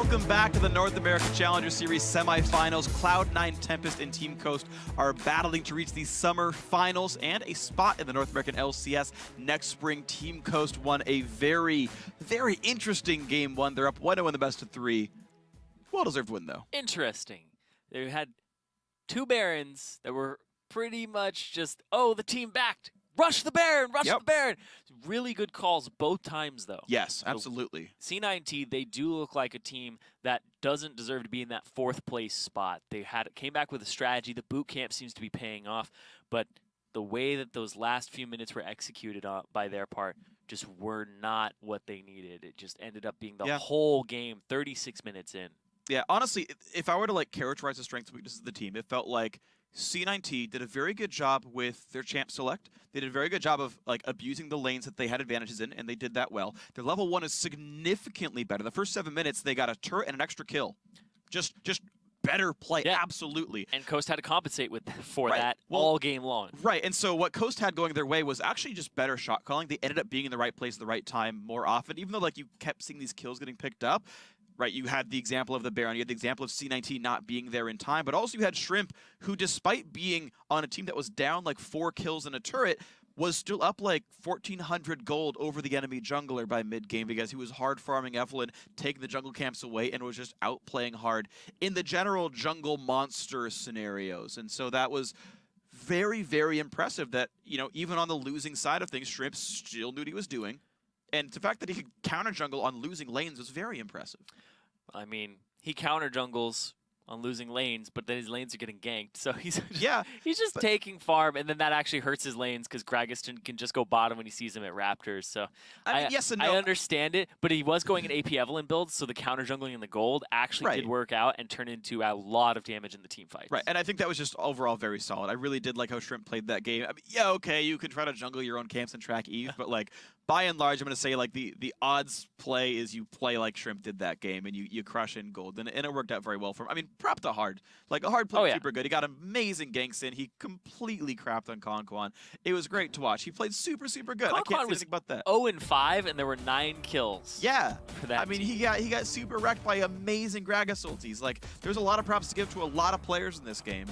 Welcome back to the North American Challenger Series semifinals. Cloud9, Tempest, and Team Coast are battling to reach the summer finals and a spot in the North American LCS next spring. Team Coast won a very, very interesting game one. They're up 1-0 in the best of 3. Well-deserved win, though. Interesting. They had two Barons that were pretty much just, oh, the team backed. Rush the Baron, rush the Baron. Really good calls both times, though. Yes, absolutely. So C9T, they do look like a team that doesn't deserve to be in that 4th place spot. They came back with a strategy. The boot camp seems to be paying off, but the way that those last few minutes were executed by their part just were not what they needed. It just ended up being the whole game, 36 minutes in. Yeah, honestly, if I were to characterize the strengths and weaknesses of the team, it felt like C9T did a very good job with their champ select. They did a very good job of abusing the lanes that they had advantages in, and they did that well. Their level 1 is significantly better. The first 7 minutes, they got a turret and an extra kill. Just better play, absolutely. And Coast had to compensate for that all game long. Right, and so what Coast had going their way was actually just better shot calling. They ended up being in the right place at the right time more often, even though you kept seeing these kills getting picked up. Right, you had the example of the Baron, you had the example of C9T not being there in time, but also you had Shrimp, who despite being on a team that was down 4 kills in a turret, was still up 1,400 gold over the enemy jungler by mid-game because he was hard farming Evelyn, taking the jungle camps away, and was just outplaying hard in the general jungle monster scenarios. And so that was very, very impressive that, even on the losing side of things, Shrimp still knew what he was doing. And the fact that he could counter jungle on losing lanes was very impressive. I mean, he counter jungles on losing lanes, but then his lanes are getting ganked. So he's just taking farm, and then that actually hurts his lanes because Gragas can just go bottom when he sees him at Raptors. So I mean, yes and no. I understand it, but he was going an AP Evelyn build, so the counter jungling in the gold actually did work out and turn into a lot of damage in the team fights. Right, and I think that was just overall very solid. I really did like how Shrimp played that game. I mean, okay, you can try to jungle your own camps and track Eve, but by and large, I'm going to say the odds play is you play like Shrimp did that game, and you crush in gold, and it worked out very well for him. I mean, prop to Hard. Hard played super good. He got amazing ganks in. He completely crapped on Conquan. It was great to watch. He played super, super good. I can't say anything about that. 0-5, and there were 9 kills. Yeah. For that team. He got super wrecked by amazing Gragas ultis. There's a lot of props to give to a lot of players in this game,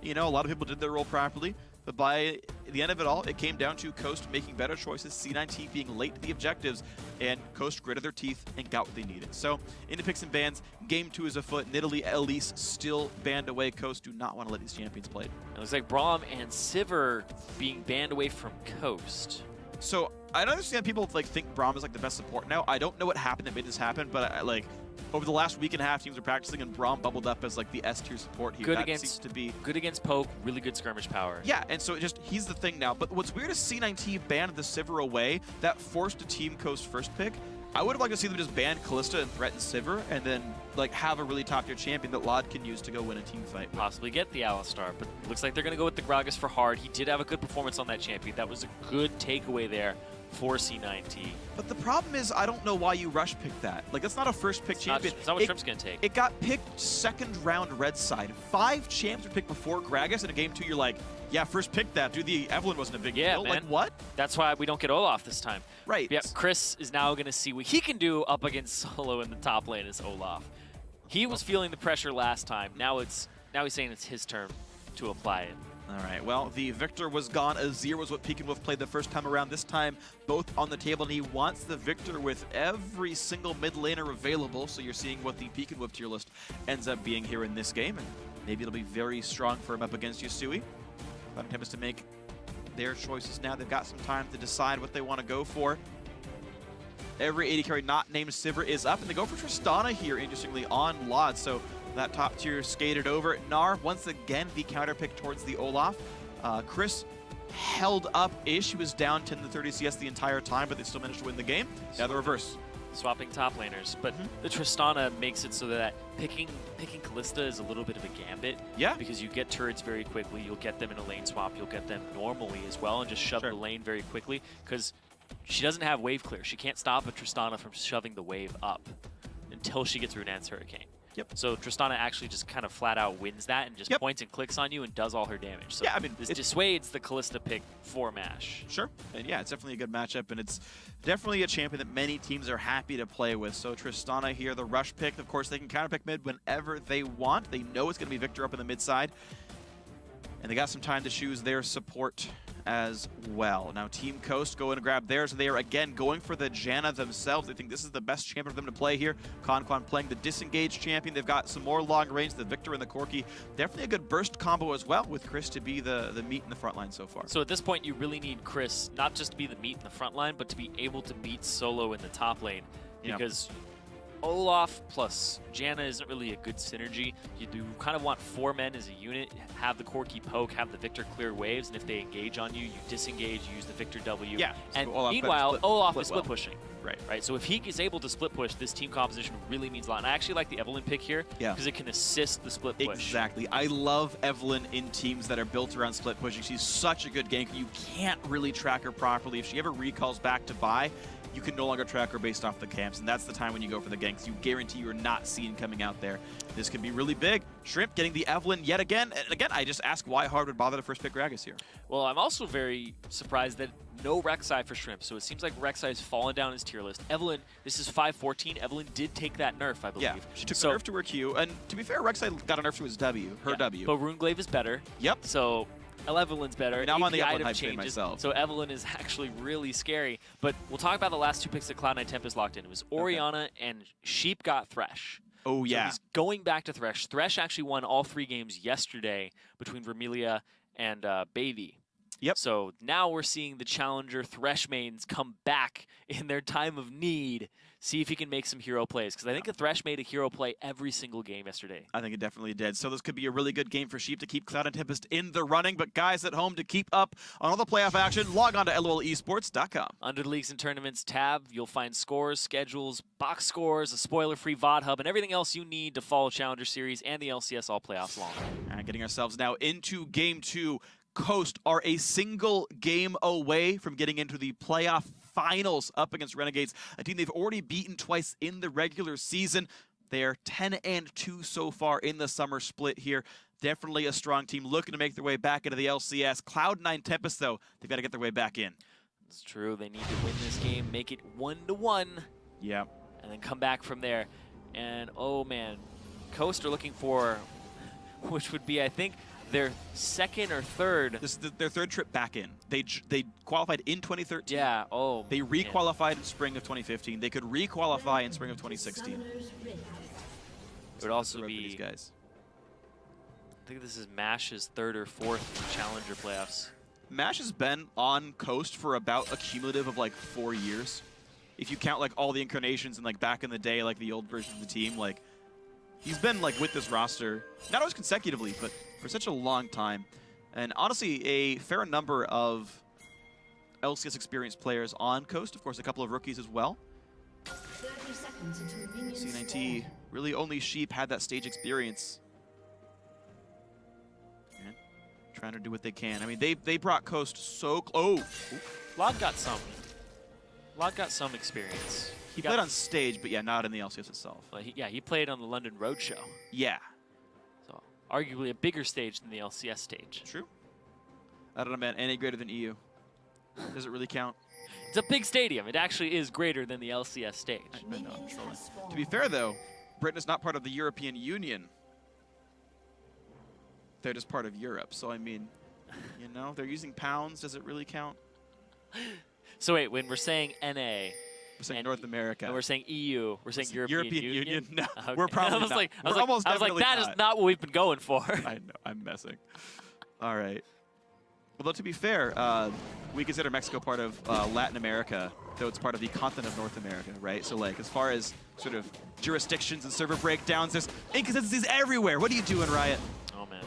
and a lot of people did their role properly. But by the end of it all, it came down to Coast making better choices, C9T being late to the objectives, and Coast gritted their teeth and got what they needed. So, into picks and bans, game 2 is afoot. Nidalee, Elise still banned away. Coast do not want to let these champions play. It looks like Braum and Sivir being banned away from Coast. So, I don't understand people think Braum is the best support now. I don't know what happened that made this happen, but over the last week and a half, teams were practicing, and Braum bubbled up as the S-tier support. Seems to be good against poke, really good skirmish power. Yeah, and so he's the thing now. But what's weird is C9T banned the Sivir away. That forced a Team Coast first pick. I would have liked to see them just ban Kalista and threaten Sivir, and then have a really top-tier champion that Lod can use to go win a team fight. Possibly get the Alistar, but looks like they're going to go with the Gragas for Hard. He did have a good performance on that champion. That was a good takeaway there for C9T. But the problem is, I don't know why you rush pick that. That's not a first pick champion. It's not what Shrimp's going to take. It got picked second round red side. 5 champs were picked before Gragas, and in game 2 you're like, yeah, first pick that. Dude, the Evelyn wasn't a big deal. Man. What? That's why we don't get Olaf this time. Right. Yeah, Chris is now going to see what he can do up against Solo in the top lane as Olaf. He was feeling the pressure last time. Now he's saying it's his turn to apply it. All right, well, the victor was gone. Azir was what Peek and Wolf played the first time around. This time, both on the table, and he wants the victor with every single mid laner available. So you're seeing what the Peek and Wolf tier list ends up being here in this game, and maybe it'll be very strong for him up against Yasui. Cloud9 Tempest to make their choices now. They've got some time to decide what they want to go for. Every AD carry not named Sivir is up, and they go for Tristana here, interestingly, on Lod. So that top tier skated over. Gnar, once again, the counter pick towards the Olaf. Chris held up-ish. He was down 10 to 30 CS the entire time, but they still managed to win the game. Now the reverse. Swapping top laners, but the Tristana makes it so that picking Kalista is a little bit of a gambit. Yeah. Because you get turrets very quickly, you'll get them in a lane swap, you'll get them normally as well, and just shove the lane very quickly, because she doesn't have wave clear. She can't stop a Tristana from shoving the wave up until she gets Runaan's Hurricane. Yep. So Tristana actually just kind of flat out wins that and just points and clicks on you and does all her damage. So yeah, I mean, this dissuades the Kalista pick for MASH. Sure. And yeah, it's definitely a good matchup, and it's definitely a champion that many teams are happy to play with. So Tristana here, the rush pick. Of course, they can counter pick mid whenever they want. They know it's going to be Victor up in the mid side. And they got some time to choose their support as well. Now Team Coast go in and grab theirs. They are again going for the Janna themselves. They think this is the best champion for them to play here. Conquan playing the disengaged champion. They've got some more long range, the Victor and the Corki. Definitely a good burst combo as well, with Chris to be the meat in the front line so far. So at this point, you really need Chris not just to be the meat in the front line, but to be able to beat Solo in the top lane. Because Olaf plus Janna isn't really a good synergy. You do kind of want 4 men as a unit, have the Corki poke, have the Victor clear waves, and if they engage on you, you disengage, use the Victor W. Yeah. And Olaf meanwhile, Olaf is split well. pushing. Right. So if he is able to split push, this team composition really means a lot. And I actually like the Evelyn pick here because it can assist the split push. Exactly. I love Evelyn in teams that are built around split pushing. She's such a good ganker. You can't really track her properly. If she ever recalls back to buy, you can no longer track her based off the camps, and that's the time when you go for the ganks. You guarantee you're not seen coming out there. This could be really big. Shrimp getting the Evelyn yet again. And again, I just ask why Hard would bother to first pick Gragas here. Well, I'm also very surprised that no Rek'Sai for Shrimp, so it seems like Rek'Sai has fallen down his tier list. Evelyn, this is 5-14. Evelyn did take that nerf, I believe. Yeah, she took the nerf to her Q, and to be fair, Rek'Sai got a nerf to his W, her W. But Runeglaive is better. Yep. So Evelyn's better. I mean, I'm on the Evelyn item hype train changes, myself. so Evelyn is actually really scary. But we'll talk about the last 2 picks that Cloud9 Tempest locked in. It was Orianna and Sheep got Thresh. Oh, yeah. So he's going back to Thresh. Thresh actually won all 3 games yesterday between Vermilion and Baby. Yep. So now we're seeing the challenger Thresh mains come back in their time of need. See if he can make some hero plays, because I think the Thresh made a hero play every single game yesterday. I think it definitely did. So this could be a really good game for Sheep to keep Cloud and Tempest in the running. But guys at home, to keep up on all the playoff action, log on to lolesports.com. Under the Leagues and Tournaments tab, you'll find scores, schedules, box scores, a spoiler-free VOD hub, and everything else you need to follow Challenger Series and the LCS All Playoffs long. And getting ourselves now into Game 2. Coast are a single game away from getting into the playoff finals up against Renegades, a team they've already beaten twice in the regular season. They are 10-2 so far in the summer split here. Definitely a strong team looking to make their way back into the LCS. Cloud9 Tempest, though, they've got to get their way back in. It's true. They need to win this game, make it 1-1. Yeah. And then come back from there. And, oh, man, Coast are looking for, which would be, I think, their second or third. This is their third trip back in. They qualified in 2013. Yeah, oh. They re-qualified in spring of 2015. They could re-qualify in spring of 2016. It would also be, these guys. I think this is MASH's 3rd or 4th Challenger playoffs. MASH has been on Coast for about a cumulative of like 4 years. If you count like all the incarnations and like back in the day, like the old version of the team, like he's been like with this roster, not always consecutively, but for such a long time. And honestly, a fair number of LCS experienced players on Coast. Of course, a couple of rookies as well. C9T, really only Sheep had that stage experience. And trying to do what they can. I mean, they brought Coast so close. Oh. Lod got some. Lod got some experience. He played on stage, but yeah, not in the LCS itself. Well, he played on the London Roadshow. Yeah. So arguably a bigger stage than the LCS stage. True. I don't know, man. Any greater than EU? Does it really count? It's a big stadium. It actually is greater than the LCS stage. I know, to be fair, though, Britain is not part of the European Union. They're just part of Europe. So, I mean, you know, they're using pounds. Does it really count? So, wait, when we're saying NA... We're saying North America. And we're saying EU. We're saying European Union? No, okay. we're probably not. I was like, that is not what we've been going for. I know, I'm messing. All right. Although, to be fair, we consider Mexico part of Latin America, though it's part of the continent of North America, right? So, like, as far as sort of jurisdictions and server breakdowns, there's inconsistencies everywhere. What are you doing, Riot? Oh, man.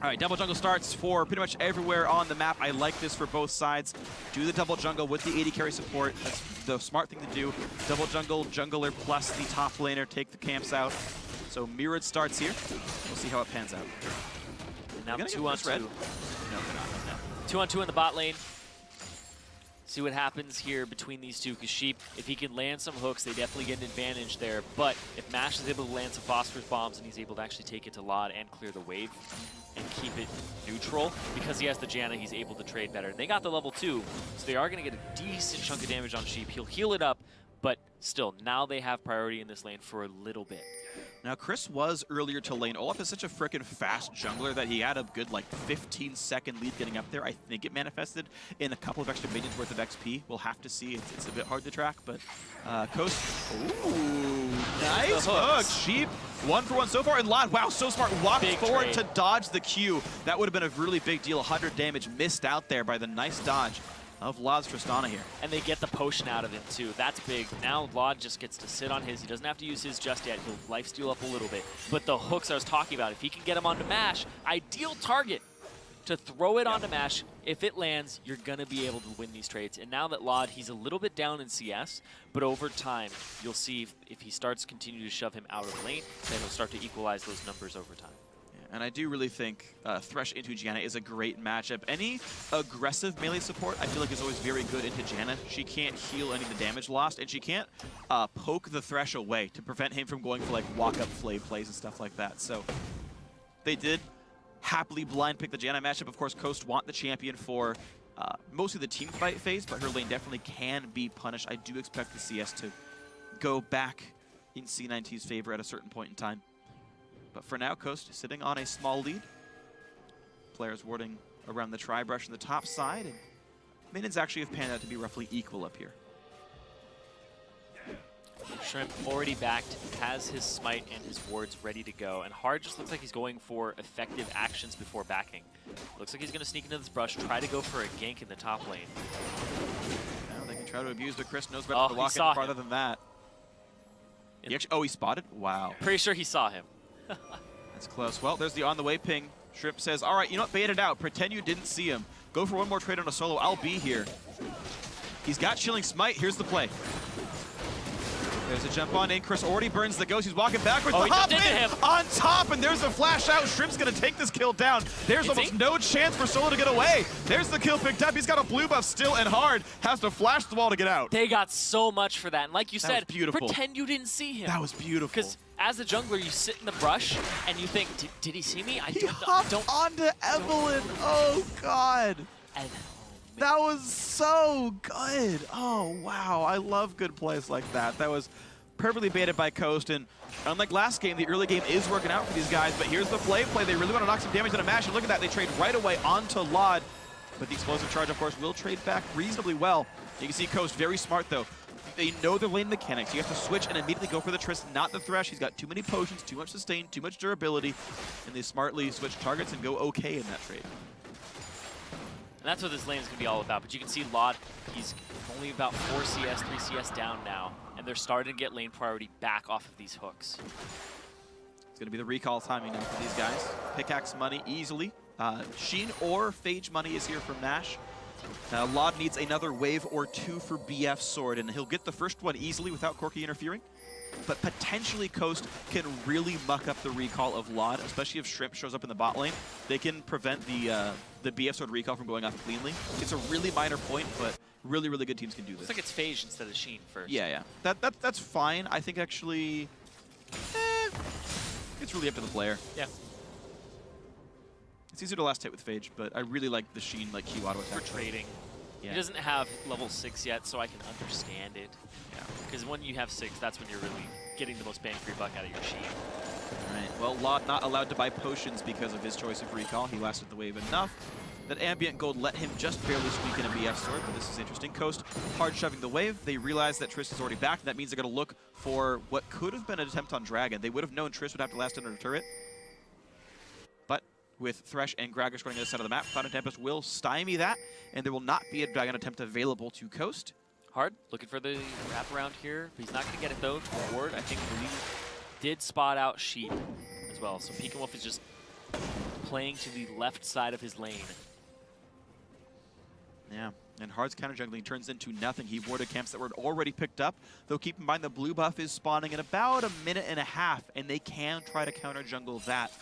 All right, double jungle starts for pretty much everywhere on the map. I like this for both sides. Do the double jungle with the AD carry support. That's the smart thing to do. Double jungle, jungler plus the top laner, take the camps out. So mirrored starts here. We'll see how it pans out. And now 2-on-2. No, they're not. No. 2-on-2 in the bot lane. See what happens here between these two, because Sheep, if he can land some hooks, they definitely get an advantage there. But if Mash is able to land some phosphorus bombs and he's able to actually take it to Lod and clear the wave and keep it neutral, because he has the Janna, he's able to trade better. And they got the level 2, so they are going to get a decent chunk of damage on Sheep. He'll heal it up, but still, now they have priority in this lane for a little bit. Now, Chris was earlier to lane. Olaf is such a freaking fast jungler that he had a good, like, 15-second lead getting up there. I think it manifested in a couple of extra minions worth of XP. We'll have to see. It's a bit hard to track, but Coast. Ooh, nice hook. Sheep, 1-for-1 so far. And Lod, wow, so smart. Walked forward to dodge the Q. That would have been a really big deal. 100 damage missed out there by the nice dodge of Lod's Tristana here. And they get the potion out of him too. That's big. Now Lod just gets to sit on his. He doesn't have to use his just yet. He'll lifesteal up a little bit. But the hooks I was talking about, if he can get him onto Mash, ideal target to throw it onto Mash. If it lands, you're going to be able to win these trades. And now that Lod, he's a little bit down in CS, but over time, you'll see if he starts continuing to shove him out of the lane, then he'll start to equalize those numbers over time. And I do really think Thresh into Janna is a great matchup. Any aggressive melee support, I feel like, is always very good into Janna. She can't heal any of the damage lost, and she can't poke the Thresh away to prevent him from going for like walk-up flay plays and stuff like that. So they did happily blind pick the Janna matchup. Of course, Coast want the champion for mostly the team fight phase, but her lane definitely can be punished. I do expect the CS to go back in C9T's favor at a certain point in time. But for now, Coast sitting on a small lead. Players warding around the tri-brush on the top side, and minions actually have panned out to be roughly equal up here. Shrimp already backed, has his smite and his wards ready to go, and Hard just looks like he's going for effective actions before backing. Looks like he's going to sneak into this brush, try to go for a gank in the top lane. Now they can try to abuse, but Chris knows better to walk in farther than that. He actually, he spotted? Wow. Pretty sure he saw him. That's close. Well, there's the on-the-way ping. Shrimp says, all right, you know what, bait it out. Pretend you didn't see him. Go for one more trade on a solo. I'll be here. He's got Chilling Smite. Here's the play. There's a jump on in. Chris already burns the ghost. He's walking backwards. The hop in on top, and there's a flash out. Shrimp's going to take this kill down. There's almost no chance for Solo to get away. There's the kill picked up. He's got a blue buff still, and Hard has to flash the wall to get out. They got so much for that. And like you said, beautiful. Pretend you didn't see him. That was beautiful. Because as a jungler, you sit in the brush, and you think, did he see me? I don't. Hopped onto Evelyn. Oh, God. And that was so good. Oh, wow. I love good plays like that. That was perfectly baited by Coast, and unlike last game, the early game is working out for these guys, but here's the play. They really want to knock some damage on a Mash, and look at that. They trade right away onto Lod, but the explosive charge, of course, will trade back reasonably well. You can see Coast very smart, though. They know their lane mechanics. You have to switch and immediately go for the Trist, not the Thresh. He's got too many potions, too much sustain, too much durability, and they smartly switch targets and go okay in that trade. And that's what this lane is going to be all about. But you can see Lod, he's only about 4 CS, 3 CS down now. And they're starting to get lane priority back off of these hooks. It's going to be the recall timing now for these guys. Pickaxe money easily. Sheen or Phage money is here from Nash. Lod needs another wave or 2 for BF Sword, and he'll get the first one easily without Corki interfering. But potentially Coast can really muck up the recall of Lod, especially if Shrimp shows up in the bot lane. They can prevent the BF Sword recall from going off cleanly. It's a really minor point, but really, really good teams can do this. Looks like it's Phage instead of Sheen first. Yeah. That's fine. I think actually, it's really up to the player. Yeah. It's easier to last hit with Phage, but I really like the Sheen Q auto attack. For trading. Yeah. He doesn't have level 6 yet, so I can understand it. Yeah. Because when you have 6, that's when you're really getting the most bang for your buck out of your Sheen. All right. Well, Lod not allowed to buy potions because of his choice of recall. He lasted the wave enough. That ambient gold let him just barely squeak in a BF Sword, but this is interesting. Coast hard shoving the wave. They realize that Trist is already back, and that means they're going to look for what could have been an attempt on Dragon. They would have known Trist would have to last under a turret. But with Thresh and Gragas going to the side of the map, Cloud9 Tempest will stymie that, and there will not be a Dragon attempt available to Coast. Hard, looking for the wraparound here, but he's not going to get it though. Ward, I think, did spot out Sheep as well, so Pekin Wolf is just playing to the left side of his lane. Yeah, and Hard's counter jungling turns into nothing. He warded camps that were already picked up, though keep in mind the blue buff is spawning in about a minute and a half, and they can try to counter jungle that.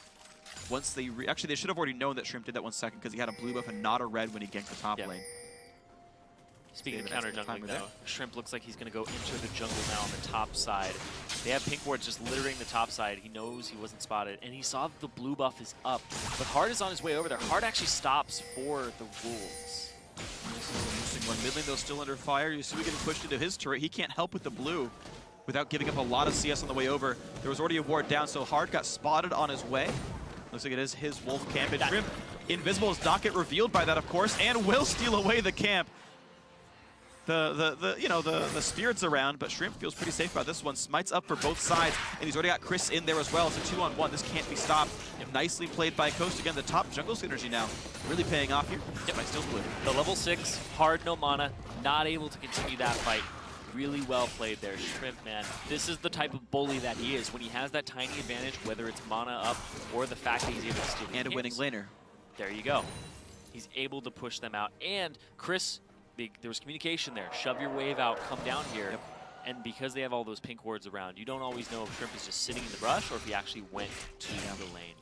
Once they actually, they should have already known that Shrimp did that 1 second because he had a blue buff and not a red when he ganked the top lane. Speaking of David counter has the jungling timer though, there. Shrimp looks like he's going to go into the jungle now on the top side. They have pink wards just littering the top side. He knows he wasn't spotted, and he saw the blue buff is up. But Hard is on his way over there. Hard actually stops for the wolves. This is an interesting one. Mid lane, though, still under fire. Yusui getting pushed into his turret. He can't help with the blue without giving up a lot of CS on the way over. There was already a ward down, so Hard got spotted on his way. Looks like it is his wolf camp. And Shrimp, invisible, does not get revealed by that, of course, and will steal away the camp. The spirits around, but Shrimp feels pretty safe about this one. Smites up for both sides, and he's already got Chris in there as well. It's a 2-on-1. This can't be stopped. Nicely played by Coast. Again, the top jungle synergy now really paying off here. Yep, I steals blue. The level 6, Hard, no mana, not able to continue that fight. Really well played there, Shrimp, man. This is the type of bully that he is. When he has that tiny advantage, whether it's mana up or the fact that he's able to steal the And a winning laner. There you go. He's able to push them out. And Chris, there was communication there. Shove your wave out, come down here. Yep. And because they have all those pink wards around, you don't always know if Shrimp is just sitting in the brush or if he actually went to the lane.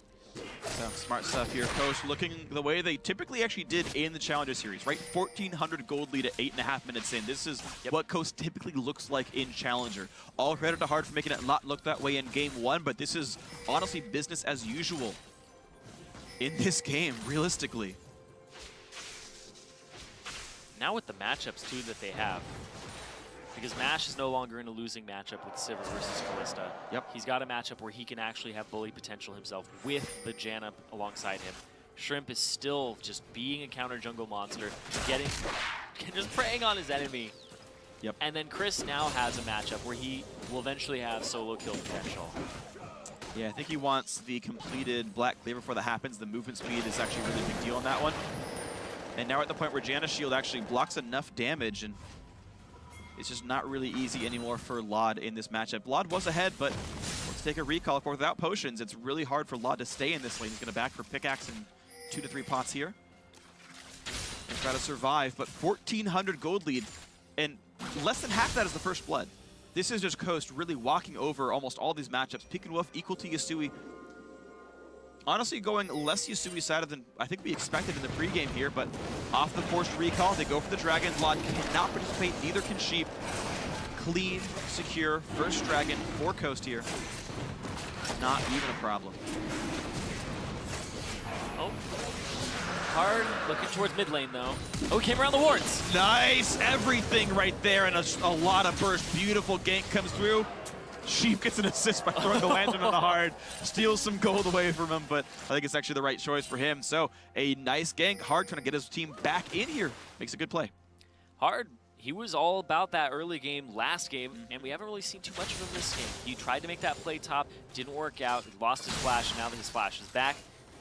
So smart stuff here. Coast looking the way they typically actually did in the Challenger Series, right? 1,400 gold lead at 8.5 minutes in. This is what Coast typically looks like in Challenger. All credit to Hard for making it not look that way in Game 1, but this is honestly business as usual in this game, realistically. Now with the matchups, too, that they have, because Mash is no longer in a losing matchup with Sivir versus Kalista. Yep. He's got a matchup where he can actually have bully potential himself with the Janna alongside him. Shrimp is still just being a counter jungle monster, just preying on his enemy. Yep. And then Chris now has a matchup where he will eventually have solo kill potential. Yeah, I think he wants the completed Black Cleaver before that happens. The movement speed is actually a really big deal on that one. And now we're at the point where Janna's shield actually blocks enough damage, and it's just not really easy anymore for Lod in this matchup. Lod was ahead, but let's take a recall. For without potions, it's really hard for Lod to stay in this lane. He's going to back for pickaxe and 2 to 3 pots here and try to survive. But 1,400 gold lead, and less than half that is the first blood. This is just Coast really walking over almost all these matchups. Peek and Wolf equal to Yusui. Honestly, going less Yusui sided than I think we expected in the pregame here, but off the forced recall, they go for the dragon. Lod cannot participate, neither can Sheep. Clean, secure, first dragon for Coast here. Not even a problem. Oh. Hard looking towards mid lane, though. Oh, he came around the wards. Nice, everything right there, and a lot of burst. Beautiful gank comes through. Sheep gets an assist by throwing the lantern on the Hard, steals some gold away from him, but I think it's actually the right choice for him. So a nice gank. Hard trying to get his team back in here. Makes a good play. Hard, he was all about that early game last game, and we haven't really seen too much of him this game. He tried to make that play top, didn't work out. He lost his flash, and now that his flash is back,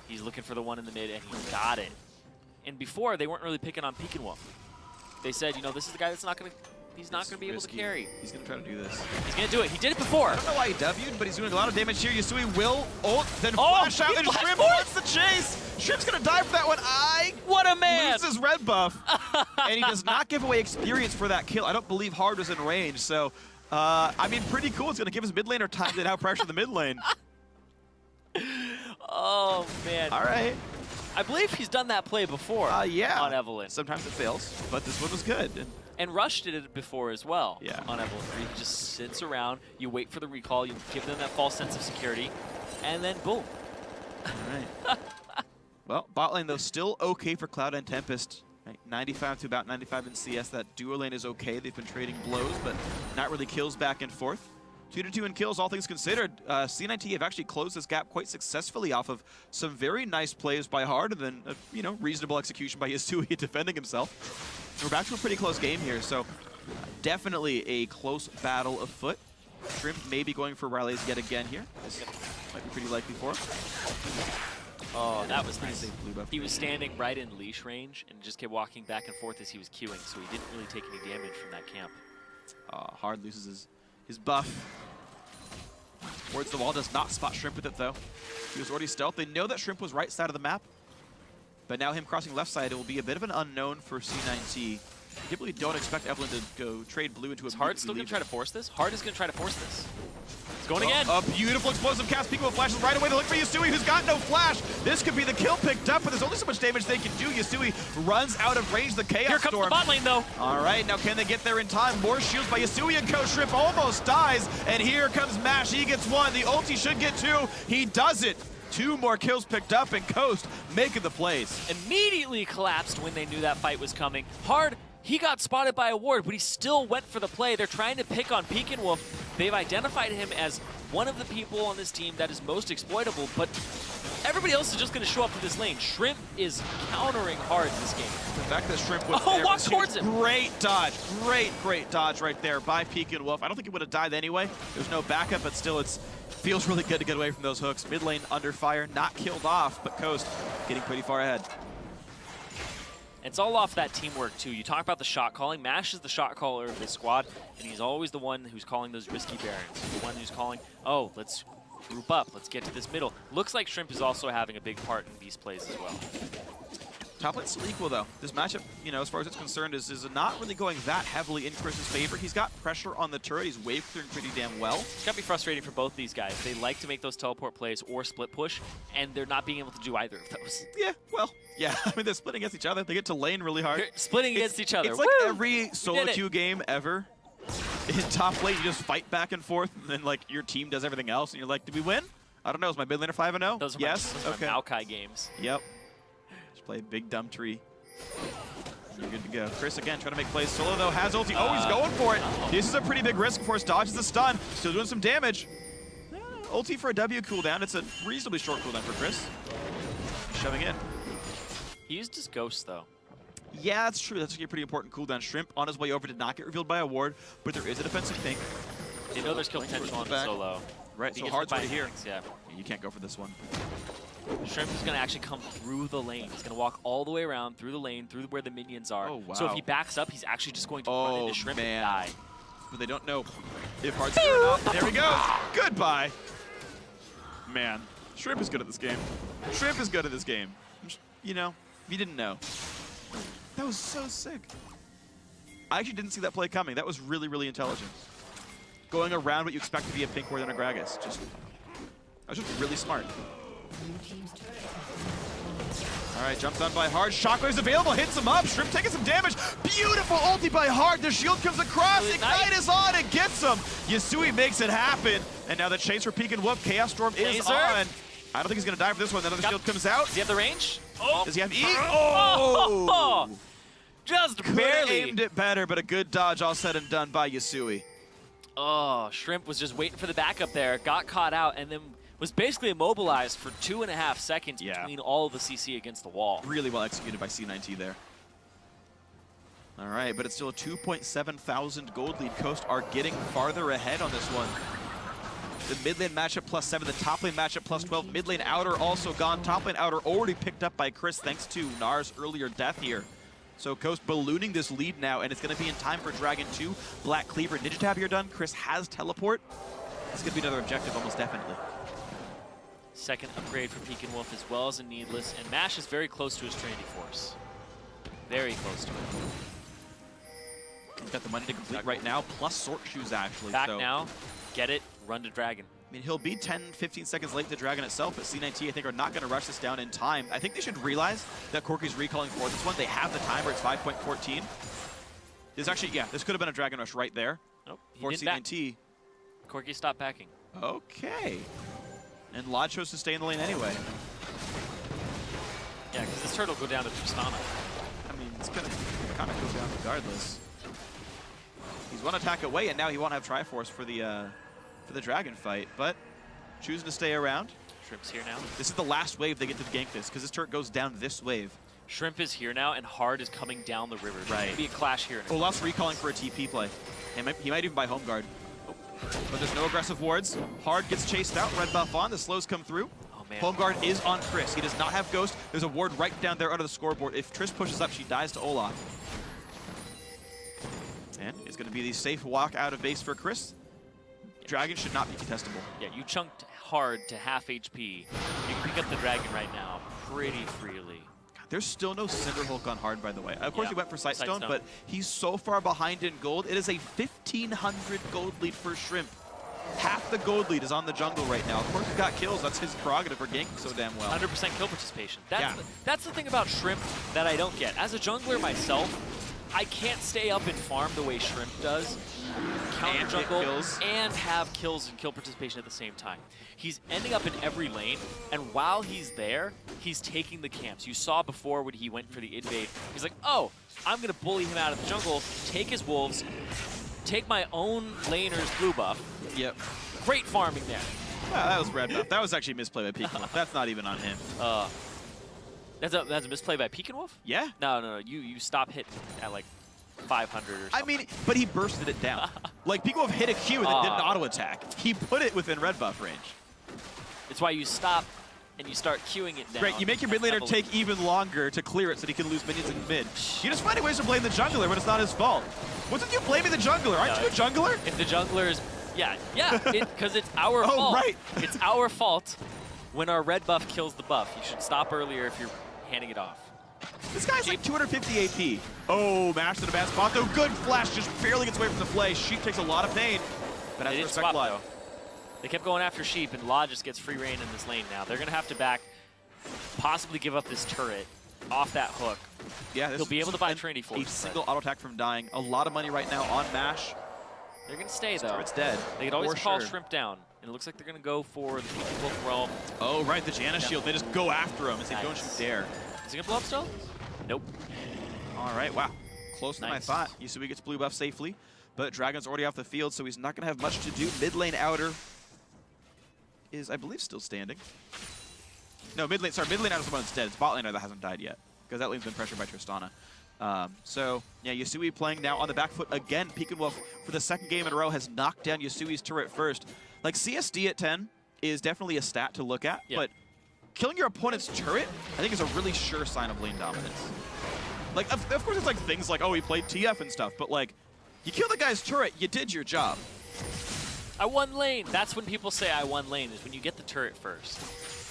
he's looking for the one in the mid, and he got it. And before, they weren't really picking on Peek and Wolf. They said, you know, this is the guy that's not going to... He's not going to be able to carry. He's going to try to do this. He's going to do it. He did it before. I don't know why he W'd, but he's doing a lot of damage here. Yusui will ult, then flash out, and Shrimp wants the chase. Shrimp's going to die for that one. What a man! Loses red buff, and he does not give away experience for that kill. I don't believe Hard was in range, so, I mean, pretty cool. It's going to give his mid laner time to now pressure the mid lane. Oh, man. All right. I believe he's done that play before yeah. on Evelynn. Sometimes it fails, but this one was good. And Rush did it before as well on Evelynn. Where he just sits around, you wait for the recall, you give them that false sense of security, and then boom. All right. Well, bot lane, though, still okay for Cloud and Tempest. Right? 95 to about 95 in CS. That duo lane is okay. They've been trading blows, but not really kills back and forth. 2-2 in kills, all things considered. C9T have actually closed this gap quite successfully off of some very nice plays by Hard and then, reasonable execution by Yusui defending himself. We're back to a pretty close game here, so definitely a close battle afoot. Shrimp may be going for Riley's yet again here. This might be pretty likely for him. Oh, that was nice. Blue buff. He was standing right in leash range and just kept walking back and forth as he was queuing, so he didn't really take any damage from that camp. Hard loses his buff. Towards the wall, does not spot Shrimp with it, though. He was already stealth. They know that Shrimp was right side of the map, but now him crossing left side, it will be a bit of an unknown for C9T. Typically don't expect Evelynn to go trade blue into a... Is Hard still going to try to force this? Hard is going to try to force this. Going again. A beautiful explosive cast. Pico flashes right away. They look for Yasui, who's got no flash. This could be the kill picked up, but there's only so much damage they can do. Yasui runs out of range. The Chaos Here comes Storm. the bot lane, though. All right, now can they get there in time? More shields by Yasui, and Shrimp almost dies. And here comes Mash. He gets one. The ulti should get two. He does it. 2 more kills picked up, and Coast making the plays. Immediately collapsed when they knew that fight was coming. Hard, he got spotted by a ward, but he still went for the play. They're trying to pick on Pekin Wolf. They've identified him as one of the people on this team that is most exploitable, but everybody else is just going to show up to this lane. Shrimp is countering hard this game. The fact that Shrimp was walk towards him. Great dodge. Great dodge right there by Pekin Wolf. I don't think he would have died anyway. There's no backup, but still feels really good to get away from those hooks. Mid lane under fire, not killed off, but Coast getting pretty far ahead. It's all off that teamwork, too. You talk about the shot calling. Mash is the shot caller of this squad, and he's always the one who's calling those risky barons. The one who's calling, oh, let's group up, let's get to this middle. Looks like Shrimp is also having a big part in these plays as well. Top lane's still equal, though. This matchup, as far as it's concerned, is not really going that heavily in Chris's favor. He's got pressure on the turret. He's wave clearing pretty damn well. It's got to be frustrating for both these guys. They like to make those teleport plays or split push, and they're not being able to do either of those. Yeah, I mean, they're splitting against each other. They get to lane really hard. They're splitting against each other. It's like Woo! every solo queue game ever. In top lane, you just fight back and forth, and then, your team does everything else, and you're like, did we win? I don't know. Is my mid laner 5-0? Those are yes? my Maokai games. Yep. Just play big dumb tree. You're good to go. Chris, again, trying to make plays solo, though. Has ulti. Oh, he's going for it. This is a pretty big risk for us. Dodges the stun. Still doing some damage. Ulti for a W cooldown. It's a reasonably short cooldown for Chris. Shoving in. He used his ghost, though. Yeah, that's true. That's a pretty important cooldown. Shrimp on his way over did not get revealed by a ward, but there is a defensive pink. They know there's kill potential on the solo. Right, He so gets Hard's hit by right here. Phoenix, yeah. You can't go for this one. Shrimp is going to actually come through the lane. He's going to walk all the way around through the lane, through where the minions are. Oh, wow. So if he backs up, he's actually just going to run into Shrimp and die. But they don't know if Hard's here or not. There we go. Goodbye. Man, Shrimp is good at this game. Shrimp is good at this game. You didn't know. That was so sick. I actually didn't see that play coming. That was really, really intelligent. Going around what you expect to be a pink ward and a Gragas. That was just really smart. All right, jumps on by Hard. Shockwave's available, hits him up. Shrimp taking some damage. Beautiful ulti by Hard. The shield comes across. Ignite is on. It gets him. Yasui makes it happen. And now the chase for Pekin Wolf. Chaos Storm is on. I don't think he's going to die for this one. Then the shield comes out. Does he have the range? Oh. Does he have E? Oh! Just Could barely. aimed it better, but a good dodge all said and done by Yasui. Oh, Shrimp was just waiting for the backup there. Got caught out and then was basically immobilized for 2.5 seconds between all of the CC against the wall. Really well executed by C9T there. All right, but it's still a 2.7 thousand gold lead. Coast are getting farther ahead on this one. The mid lane matchup +7, the top lane matchup +12. Mid lane outer also gone. Top lane outer already picked up by Chris thanks to Nar's earlier death here. So Coast ballooning this lead now, and it's going to be in time for Dragon 2. Black Cleaver, Ninja here done. Chris has teleport. This is going to be another objective almost definitely. Second upgrade for Pekin Wolf as well as a Needless, and Mash is very close to his Trinity Force. Very close to it. He's got the money to complete right now, plus Sword Shoes actually. Back now, get it, run to Dragon. I mean, he'll be 10-15 seconds late to Dragon itself, but C9T, I think, are not going to rush this down in time. I think they should realize that Corki's recalling for this one. They have the timer. It's 5.14. This actually, this could have been a Dragon Rush right there for C9T. Corki stopped backing. Okay. And Lodge chose to stay in the lane anyway. Yeah, because this turtle will go down to Tristana. I mean, it's going to kind of go down regardless. He's one attack away, and now he won't have Triforce for the Dragon fight, but choosing to stay around. Shrimp's here now. This is the last wave they get to gank this, because this turret goes down this wave. Shrimp is here now, and Hard is coming down the river. Right. There's be a clash here. Olaf's recalling for a TP play. He might even buy Home Guard. But there's no aggressive wards. Hard gets chased out, red buff on, the slows come through. Oh, man. Home Guard is on Triss. He does not have Ghost. There's a ward right down there under the scoreboard. If Triss pushes up, she dies to Olaf. And it's going to be the safe walk out of base for Chris. Dragon should not be contestable. Yeah, you chunked Hard to half HP. You can pick up the Dragon right now pretty freely. There's still no Cinderhulk on Hard, by the way. Of course, he went for Sightstone, but he's so far behind in gold. It is a 1,500 gold lead for Shrimp. half the gold lead is on the jungle right now. Of course, he's got kills. That's his prerogative for ganking so damn well. 100% kill participation. Yeah. That's the thing about Shrimp that I don't get. As a jungler myself, I can't stay up and farm the way Shrimp does, counter And jungle, get kills. and have kills and kill participation at the same time. He's ending up in every lane, and while he's there, he's taking the camps. You saw before when he went for the invade, he's like, oh, I'm going to bully him out of the jungle, take his wolves, take my own laner's blue buff. Yep. Great farming there. Wow, that was red buff. That was actually misplayed by Peaking Wolf. That's not even on him. That's a misplay by Peaking Wolf? Yeah. No. You stop hitting at like 500 or something. I mean, but he bursted it down. Like, Peaking Wolf hit a Q and then did an auto attack. He put it within red buff range. It's why you stop and you start queuing it down. Right, you make your mid laner take even longer to clear it so that he can lose minions in mid. You're just finding ways to blame the jungler when it's not his fault. What's with you blaming the jungler? Aren't you a jungler? If the jungler is... Yeah, because it's our fault. Oh, right. It's our fault when our red buff kills the buff. You should stop earlier if you're handing it off. This guy's like 250 AP. Oh, mashed in a bad spot, though. Good flash, just barely gets away from the play. Sheep takes a lot of pain, but has They to didn't respect swap, blood. though. They kept going after Sheep, and Law just gets free reign in this lane now. They're going to have to back, possibly give up this turret off that hook. Yeah, He'll be able to buy Trinity Force. A single auto attack from dying. A lot of money right now on Mash. They're going to stay, though. Turret's dead. They could always For call sure. Shrimp down. And it looks like they're going to go for the Peaking Wolf Realm. Oh, right, the Janna shield. They just go after him and say, don't you Nice. dare. Is he going to blow up still? Nope. All right, wow. Closer than I Nice. thought. Yusui gets blue buff safely, but Dragon's already off the field, so he's not going to have much to do. Mid lane outer is, I believe, still standing. No, mid lane outer is the one that's dead. It's bot laner that hasn't died yet, because that lane's been pressured by Tristana. So, yeah, Yusui playing now on the back foot again. Peaking Wolf, for the second game in a row, has knocked down Yusui's turret first. Like, CSD at 10 is definitely a stat to look at, but killing your opponent's turret, I think, is a really sure sign of lane dominance. Like, of course, it's like things like, oh, he played TF and stuff, but like, you kill the guy's turret, you did your job. I won lane. That's when people say I won lane, is when you get the turret first.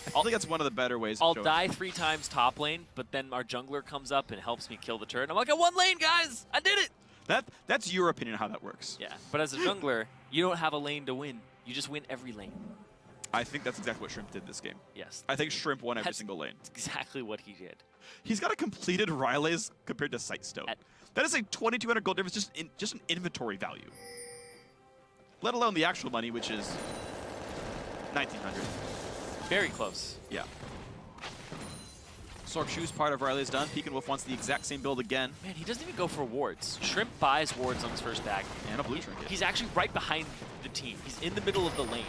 I think that's one of the better ways. I'll die 3 times top lane, but then our jungler comes up and helps me kill the turret. And I'm like, I won lane, guys! I did it! That's your opinion of how that works. Yeah, but as a jungler, you don't have a lane to win. You just win every lane. I think that's exactly what Shrimp did this game. Yes. I think Shrimp won every That's single lane. exactly what he did. He's got a completed Rileys compared to Sightstone. That is a 2,200 gold difference just in inventory value. Let alone the actual money, which is 1,900. Very close. Yeah. Sork Shoe's part of Riley's done. Peaking Wolf wants the exact same build again. Man, he doesn't even go for wards. Shrimp buys wards on his first bag. And a blue trinket. He's actually right behind the team. He's in the middle of the lane.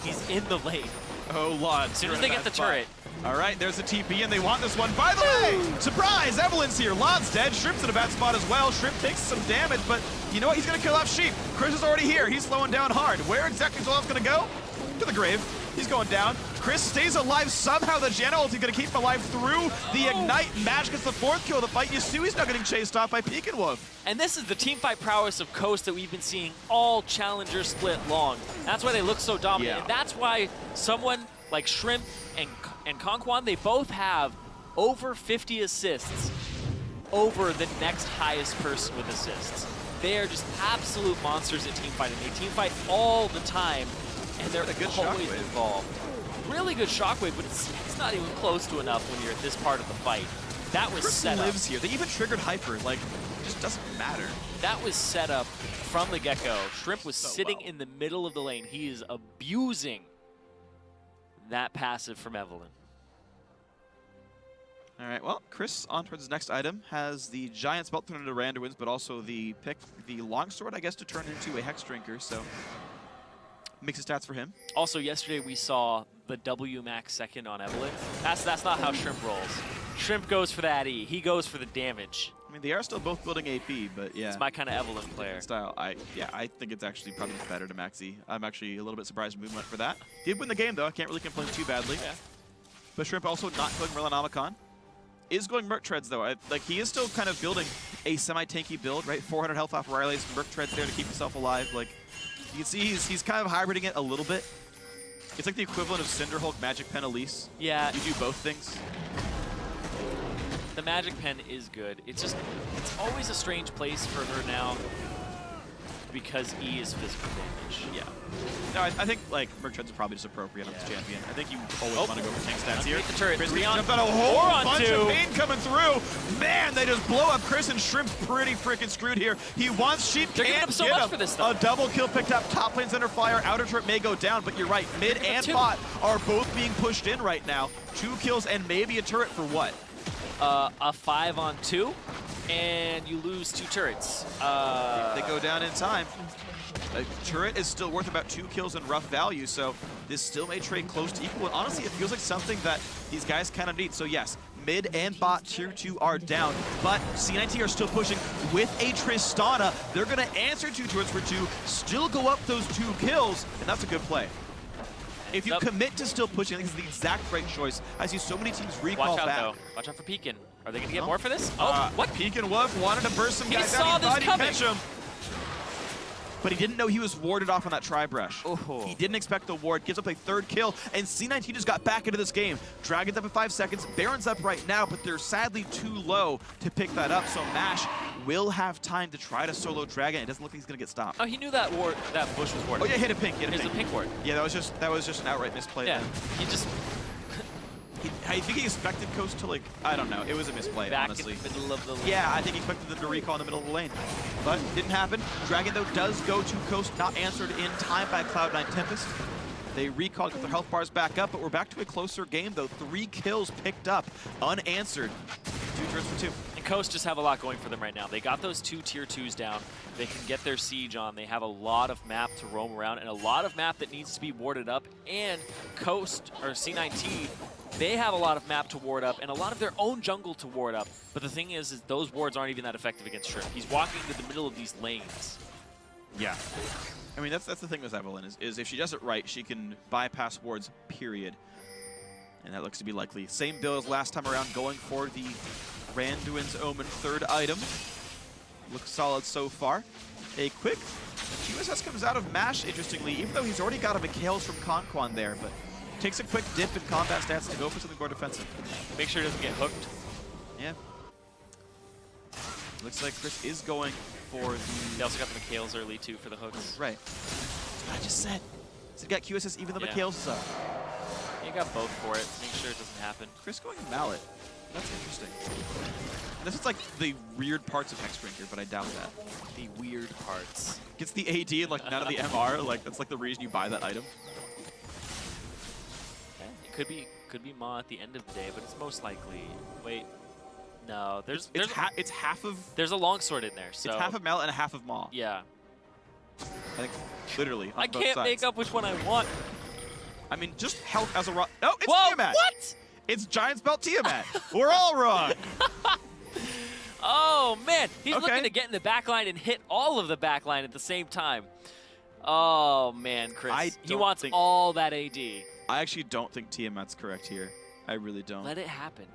He's in the lane. Oh, Lod. As soon as they get the turret. All right, there's the TP, and they want this one. By the way, surprise, Evelyn's here. Lod's dead. Shrimp's in a bad spot as well. Shrimp takes some damage, but you know what? He's going to kill off Sheep. Chris is already here. He's slowing down hard. Where exactly is Olaf's going to go? To the grave. He's going down. Chris stays alive somehow. The Janna ulti going to keep him alive through the Ignite. Mash gets the 4th kill of the fight. Yasui's now getting chased off by Peaking Wolf. And this is the teamfight prowess of Coast that we've been seeing all Challenger split long. That's why they look so dominant. Yeah. And that's why someone like Shrimp and Conquan, they both have over 50 assists over the next highest person with assists. They are just absolute monsters at teamfighting. They teamfight all the time, and they're a good always shockwave. involved. Really good shockwave, but it's not even close to enough when you're at this part of the fight. That was Chris set up. lives here. They even triggered Hyper. Like, it just doesn't matter. That was set up from the get-go. Shrimp was sitting well. in the middle of the lane. He is abusing that passive from Evelyn. All right, well, Chris, on towards his next item, has the Giant's Belt turned into Randuin's, but also the Longsword, I guess, to turn into a Hex Drinker, so mixes stats for him. Also, yesterday we saw the W max second on Evelyn. That's not how Shrimp rolls. Shrimp goes for that E. He goes for the damage. I mean, they are still both building AP, but yeah. It's my kind of Evelyn player. Style. I think it's actually probably better to Maxi. I'm actually a little bit surprised Moon went for that. Did win the game, though. I can't really complain too badly. Yeah. But Shrimp also not going Merlinomicon. Is going Merc Treads, though. Like, he is still kind of building a semi-tanky build, right? 400 health off Riley's. Merc Treads there to keep himself alive. Like, you can see he's kind of hybriding it a little bit. It's like the equivalent of Cinderhulk Magic Pen Elise. Yeah. You do both things. The Magic Pen is good. It's just, it's always a strange place for her now. because E is physical damage. Yeah. No, I think like Merc Treads are probably just appropriate on this champion. I think you always want to go for tank stats here. The turret. Chris 3 on jumped out a whole 4 on bunch 2. of pain coming through. Man, they just blow up Chris, and Shrimp's pretty freaking screwed here. He wants Sheep, They're giving can't him so get much him. for this stuff. A double kill picked up. Top lane's under fire. Outer turret may go down, but you're right. Mid and bot are both being pushed in right now. 2 kills and maybe a turret for what? A 5 on 2, and you lose 2 turrets. They go down in time. A turret is still worth about 2 kills in rough value, so this still may trade close to equal. And honestly, it feels like something that these guys kind of need. So yes, mid and bot tier 2 are down, but C19 are still pushing with a Tristana. They're going to answer 2 turrets for 2, still go up those 2 kills, and that's a good play. If you commit to still pushing, I think it's the exact right choice. I see so many teams recall Watch out, back. though. Watch out for Peekin. Are they going to get more for this? Oh, what? Peekin wanted to burst some He guys saw out. this He thought coming. he'd catch him. But he didn't know he was warded off on that tri-brush. Oh. He didn't expect the ward, gives up a 3rd kill, and C19 just got back into this game. Dragon's up in 5 seconds, Baron's up right now, but they're sadly too low to pick that up, so MASH will have time to try to solo Dragon. It doesn't look like he's gonna get stopped. Oh, he knew that bush was warded. Oh yeah, hit a pink, hit a There's pink. a pink ward. Yeah, that was just an outright misplay. Yeah, then. he just I think he expected Coast to like, I don't know, it was a misplay, back honestly. in the middle of the lane. Yeah, I think he expected them to recall in the middle of the lane. But didn't happen. Dragon, though, does go to Coast, not answered in time by Cloud9 Tempest. They recalled, got their health bars back up, but we're back to a closer game, though. 3 kills picked up, unanswered. 2 turns for 2. And Coast just have a lot going for them right now. They got those 2 tier 2s down. They can get their siege on. They have a lot of map to roam around and a lot of map that needs to be warded up. And Coast, or C19, they have a lot of map to ward up and a lot of their own jungle to ward up. But the thing is those wards aren't even that effective against Shrimp. He's walking to the middle of these lanes. Yeah. I mean, that's the thing with Evelynn, is if she does it right, she can bypass wards, period. And that looks to be likely. Same build as last time around, going for the Randuin's Omen 3rd item. Looks solid so far. A quick QSS comes out of MASH, interestingly, even though he's already got a McHale's from Conquan there, but takes a quick dip in combat stats to go for something more defensive. Make sure he doesn't get hooked. Yeah. Looks like Chris is going for the... They also got the McHale's early, too, for the hooks. Right. That's what I just said. So you got QSS, even though Yeah. McHale's is up. You got both for it. Make sure it doesn't happen. Chris going Mallet. That's interesting. And this is like the weird parts of Hexdrinker, but I doubt that. The weird parts. Gets the AD and like none of the MR. Like that's like the reason you buy that item. Yeah, it could be Ma at the end of the day, but it's most likely. Wait, no. There's half of there's a longsword in there, so it's half of Mallet and a half of Maw. yeah. I think literally. On I both can't sides. make up which one I want. I mean, just health as a raw. No, it's Whoa! Tiamat. What? It's Giant's Belt Tiamat. We're all wrong. Oh man, he's Okay. looking to get in the back line and hit all of the back line at the same time. Oh man, Chris. He don't wants think- all that AD. I actually don't think Tiamat's correct here. I really don't. Let it happen.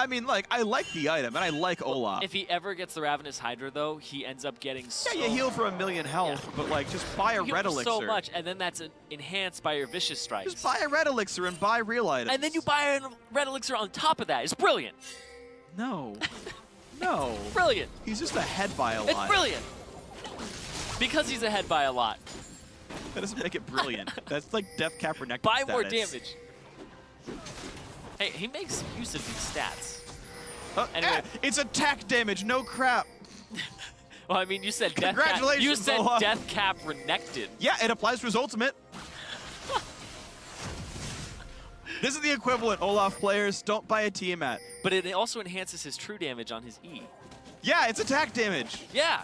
I mean, like, I like the item, and I like Olaf. If he ever gets the Ravenous Hydra, though, he ends up getting so... Yeah, you heal for 1,000,000 health, Yeah. but, like, just buy a you red heal elixir. so much, and then that's enhanced by your Vicious Strikes. Just buy a red elixir and buy real items. And then you buy a red elixir on top of that. It's brilliant. No. No. Brilliant. He's just ahead by a lot. It's brilliant. Because he's ahead by a lot. That doesn't make it brilliant. That's like Death Cap Renekton Buy more status. damage. Hey, he makes use of these stats. Anyway, Ah, it's attack damage, no crap. Well, I mean, you said Death Cap. Congratulations, You said Olaf. Death Cap Renekton. Yeah, it applies to his ultimate. This is the equivalent, Olaf players. Don't buy a Tiamat. But it also enhances his true damage on his E. Yeah, it's attack damage. Yeah.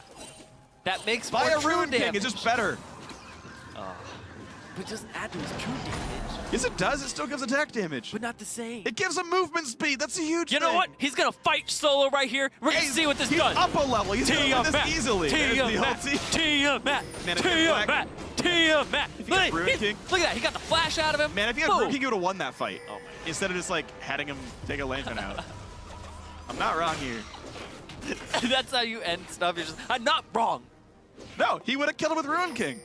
That makes Buy more a true Rune King, damage. it's just better. But it doesn't add to his true damage. Yes, it does. It still gives attack damage. But not the same. It gives him movement speed. That's a huge You thing. know what? He's going to fight solo right here. We're going to Hey, see what this he's does. up a level. He's going to win this easily. There's the Tiamat. ulti. Tiamat. Man, if you Tiamat. had Tiamat. If you had Look Rune at King- look at that. He got the flash out of him. Man, if you had Boom. Rune King, you would have won that fight. Oh, my. Instead of just, like, having him take a lantern out. I'm not wrong here. That's how you end stuff. You're just, I'm not wrong. No, he would have killed him with Rune King.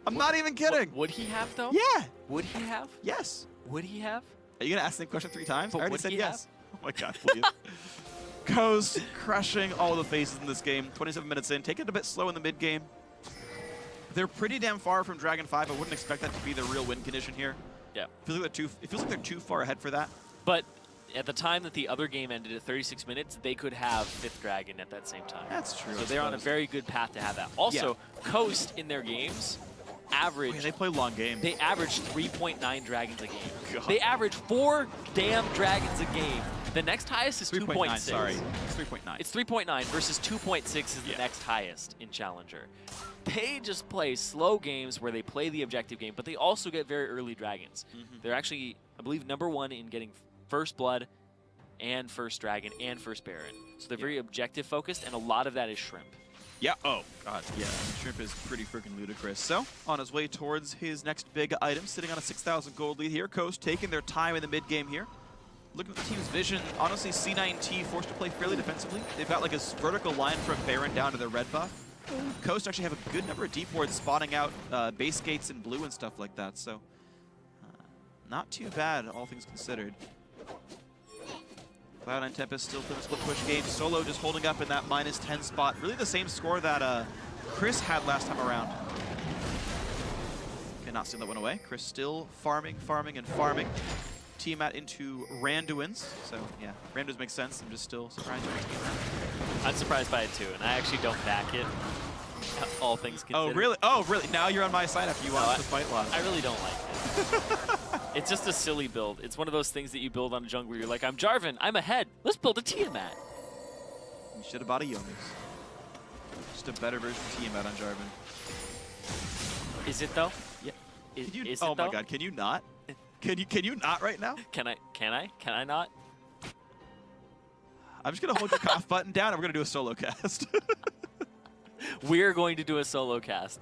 I'm not even kidding. Would he have, though? Yeah. Would he have? Yes. Would he have? Are you going to ask the same question 3 times? But I already would said he yes. Oh my god, please. Coast crushing all the faces in this game. 27 minutes in. Take it a bit slow in the mid game. They're pretty damn far from Dragon 5. I wouldn't expect that to be the real win condition here. Yeah. It feels like they're too far ahead for that. But at the time that the other game ended at 36 minutes, they could have 5th Dragon at that same time. That's true. So they're on a very good path to have that. Also, Coast in their games average. They play long games. They average 3.9 dragons a game. God. They average 4 damn dragons a game. The next highest is 2.6. Sorry, it's 3.9. It's 3.9 versus 2.6 is the next highest in Challenger. They just play slow games where they play the objective game, but they also get very early dragons. They're actually, I believe, #1 in getting first blood and first dragon and first baron. So they're very objective focused, and a lot of that is shrimp. Yeah, oh, God, yeah. Shrimp is pretty freaking ludicrous. So, on his way towards his next big item, sitting on a 6,000 gold lead here. Coast taking their time in the mid game here. Looking at the team's vision, honestly, C9T forced to play fairly defensively. They've got like a vertical line from Baron down to the red buff. Coast actually have a good number of deep wards spotting out base gates in blue and stuff like that, so not too bad, all things considered. Cloud9 Tempest still playing a split push game. Solo just holding up in that -10 spot. Really the same score that Chris had last time around. Cannot steal that one away. Chris still farming, and farming. Tiamat into Randuins. So, yeah, Randuins makes sense. I'm just still surprised you're taking that. I'm surprised by it too, and I actually don't back it, all things considered. Oh, really? Oh, really? Now you're on my side after you watched the fight loss. I really don't like it. It's just a silly build. It's one of those things that you build on a jungle where you're like, I'm Jarvan, I'm ahead. Let's build a Tiamat. You should have bought a Yomis. Just a better version of Tiamat on Jarvan. Is it though? Yeah. Is oh it my though? God, can you not? Can you not right now? Can I not? I'm just gonna hold your cough button down and we're gonna do a solo cast. We're going to do a solo cast.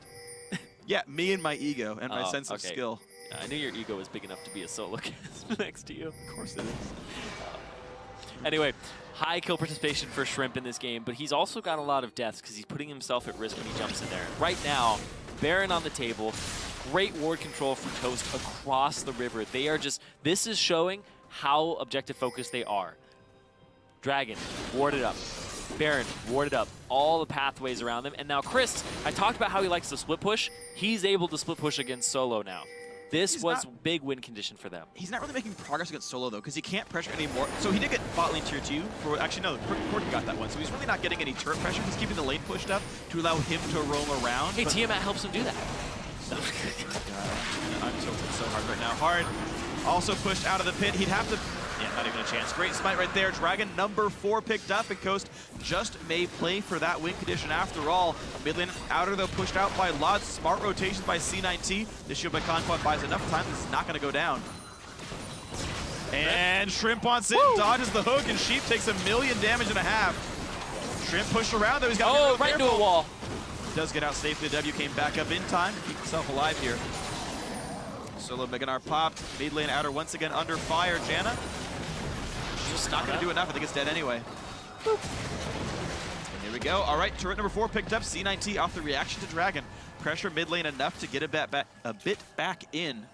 Yeah, me and my ego and my sense of skill. I knew your ego was big enough to be a solo cast next to you. Of course it is. Anyway, high kill participation for Shrimp in this game, but he's also got a lot of deaths because he's putting himself at risk when he jumps in there. Right now, Baron on the table, great ward control from Toast across the river. They are just, this is showing how objective focused they are. Dragon, warded up. Baron, warded up. All the pathways around them. And now Chris, I talked about how he likes to split push. He's able to split push against Solo now. This was big win condition for them. He's not really making progress against Solo, though, because he can't pressure anymore. So he did get bot lane tier 2. Actually, no, Corky got that one. So he's really not getting any turret pressure. He's keeping the lane pushed up to allow him to roam around. Hey, Tiamat helps him do that. I'm tilted so hard right now. Hard. Also pushed out of the pit. He'd have to... Yeah, not even a chance. Great smite right there. Dragon #4 picked up, and Coast just may play for that win condition after all. Mid lane outer, though, pushed out by Lodge. Smart rotations by C9T. The shield by Conquest buys enough time. This is not going to go down. And Shrimp wants it. Dodges the hook, and Sheep takes 1,000,000 damage and a half. Shrimp pushed around, though. He's got to be right into a wall. Does get out safely. The W came back up in time to keep himself alive here. Solo Meganar popped. Mid lane outer once again under fire. Janna just not going to do enough. I think it's dead anyway. Boop. And here we go. All right, turret #4 picked up. C9T off the reaction to Dragon. Pressure mid lane enough to get a bit back in.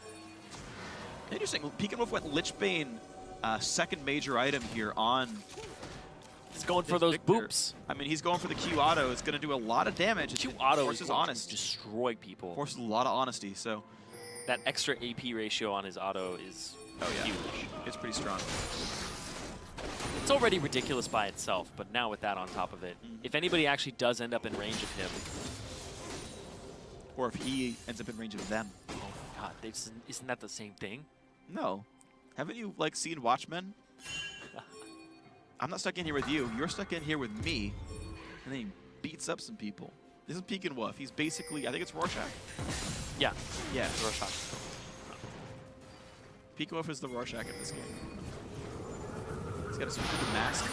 Interesting. Peek & Wolf went Lichbane, second major item here on. He's going for those boops. I mean, he's going for the Q auto. It's going to do a lot of damage. Q auto forces honest. Destroy people. Forces a lot of honesty. So that extra AP ratio on his auto is huge. It's pretty strong. It's already ridiculous by itself, but now with that on top of it, if anybody actually does end up in range of him, or if he ends up in range of them. Oh my God, isn't that the same thing? No. Haven't you like seen Watchmen? I'm not stuck in here with you. You're stuck in here with me, and then he beats up some people. This is Peek & Wolf. He's basically, I think it's Rorschach. Yeah. Yeah, Rorschach. Peek & Wolf is the Rorschach in this game. He's got a stupid mask.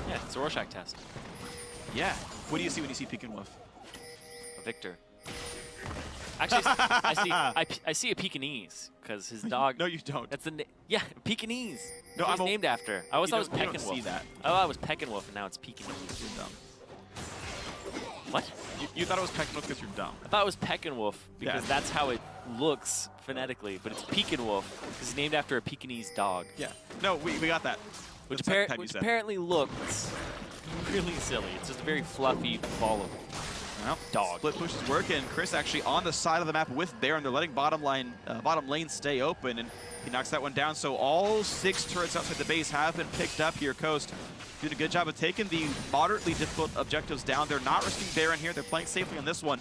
Yeah, it's a Rorschach test. Yeah. What do you see when you see Peek & Wolf? A victor. Actually, I see a Pekingese because his dog. No, you don't. That's the yeah, Pekingese. No, he's named after. I always thought it was Peck and Wolf. See that. Oh, I was Peck and Wolf, and now it's Pekingese. You're dumb. What? You thought it was Peck and Wolf because you're dumb. I thought it was Peck and Wolf because that's how it looks phonetically, but it's Peek and Wolf because it's named after a Pekingese dog. Yeah. No, we got that. Which apparently looks really silly. It's just a very fluffy ball of Well, Dog. split push is working. Chris actually on the side of the map with Baron. They're letting bottom lane stay open, and he knocks that one down. So all 6 turrets outside the base have been picked up here. Coast doing a good job of taking the moderately difficult objectives down. They're not risking Baron here. They're playing safely on this one.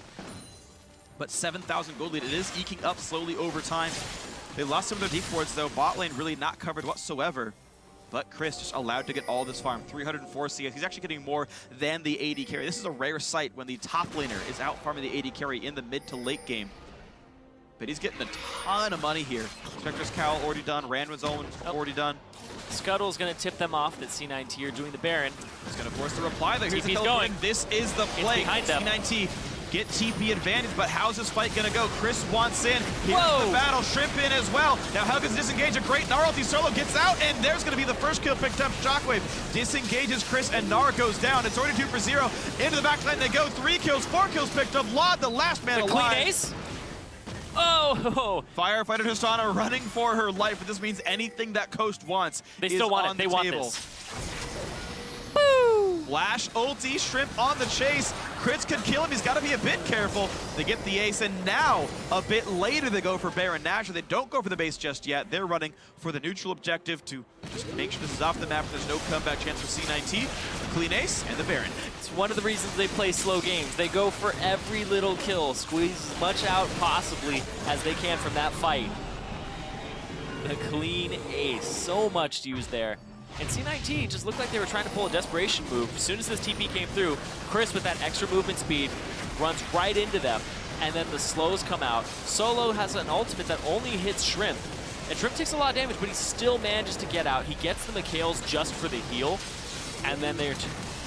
But 7,000 gold lead. It is eking up slowly over time. They lost some of their deep wards, though. Bot lane really not covered whatsoever. But Chris just allowed to get all this farm. 304 CS. He's actually getting more than the AD carry. This is a rare sight when the top laner is out farming the AD carry in the mid to late game. But he's getting a ton of money here. Spectre's Cowl already done. Randwin's own already done. Scuttle's going to tip them off that C9T are doing the Baron. He's going to force the reply there. Here's the TP's going. This is the play. behind them. C9T get TP advantage, but how's this fight going to go? Chris wants in. Here's Whoa. the battle. Shrimp in as well. Now Helga's disengage. A great Gnarlty solo gets out, and there's going to be the first kill picked up. Shockwave disengages Chris, and Gnar goes down. It's already 2 for 0. Into the backline they go. 3 kills, 4 kills picked up. Laud, the last man The alive. clean ace. Oh! Firefighter Tristana running for her life, but this means anything that Coast wants They is still want on it. They the want table. this. Woo! Flash ulti, Shrimp on the chase. Crits could kill him. He's got to be a bit careful. They get the ace, and now a bit later they go for Baron Nashor. They don't go for the base just yet. They're running for the neutral objective to just make sure this is off the map. There's no comeback chance for C9T. Clean ace and the Baron. It's one of the reasons they play slow games. They go for every little kill, squeeze as much out possibly as they can from that fight. The clean ace, so much to use there. And C9T just looked like they were trying to pull a desperation move. As soon as this TP came through, Chris with that extra movement speed runs right into them, and then the slows come out. Solo has an ultimate that only hits Shrimp, and Shrimp takes a lot of damage, but he still manages to get out. He gets the McHale's just for the heal, and then they're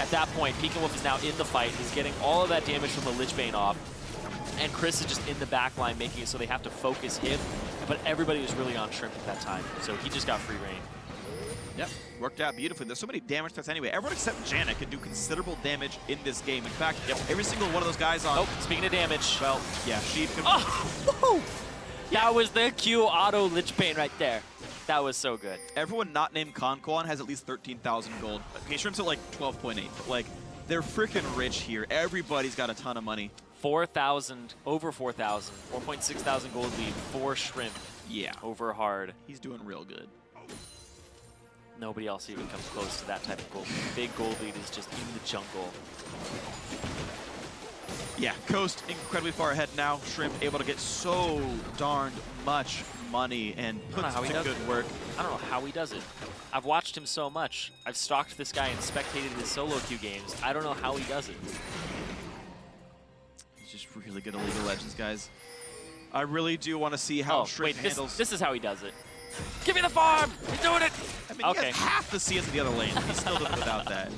at that point, Pekin Wolf is now in the fight. He's getting all of that damage from the Lich Bane off, and Chris is just in the back line making it so they have to focus him, but everybody was really on Shrimp at that time, so he just got free reign. Yep, worked out beautifully. There's so many damage threats anyway. Everyone except Janet can do considerable damage in this game. In fact, every single one of those guys on... Oh, speaking of damage. Well, yeah, she... Oh! That was the Q auto Lich Bane right there. That was so good. Everyone not named Conquan has at least 13,000 gold. Okay, Shrimp's at like 12.8, but like, they're freaking rich here. Everybody's got a ton of money. 4,000, over 4,000, 4.6 thousand gold lead for Shrimp. Yeah. Over hard. He's doing real good. Nobody else even comes close to that type of gold lead. Big gold lead is just in the jungle. Yeah, Coast incredibly far ahead now. Shrimp able to get so darned much money and put such good work. I don't know how he does it. I've watched him so much. I've stalked this guy and spectated his solo queue games. I don't know how he does it. He's just really good at League of Legends, guys. I really do want to see how Shrimp handles... This is how he does it. Give me the farm! He's doing it! I mean, he has half the CS in the other lane. He's still doing it without that.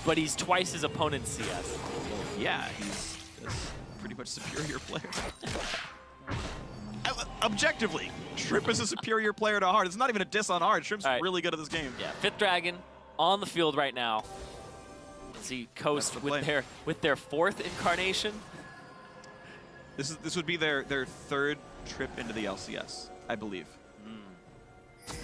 But he's twice his opponent's CS. Well, yeah, he's a pretty much superior player. Objectively, Shrimp is a superior player to Hard. It's not even a diss on Hard. Shrimp's really good at this game. Yeah, 5th Dragon on the field right now. See Coast with their 4th incarnation. This would be their 3rd trip into the LCS, I believe.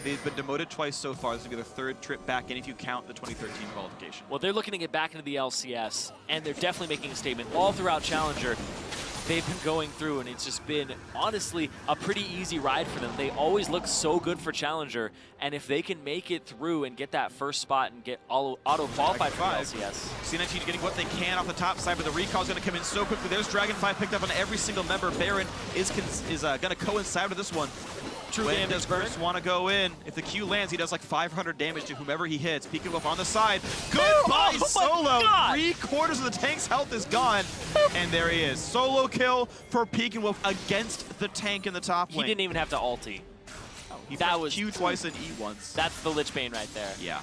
They've been demoted twice so far. This will be their 3rd trip back in if you count the 2013 qualification. Well, they're looking to get back into the LCS, and they're definitely making a statement. All throughout Challenger, they've been going through, and it's just been, honestly, a pretty easy ride for them. They always look so good for Challenger, and if they can make it through and get that first spot and get auto-qualified for the LCS. C9T getting what they can off the top side, but the recall is going to come in so quickly. There's Dragon 5 picked up on every single member. Baron is going to coincide with this one. True when damage does Chris want to go in? If the Q lands, he does like 500 damage to whomever he hits. Pekin Wolf on the side. Goodbye, Solo. 3/4 of the tank's health is gone. And there he is. Solo kill for Pekin Wolf against the tank in the top lane. He didn't even have to ulti. He was Q twice and E once. That's the Lich Bane right there. Yeah.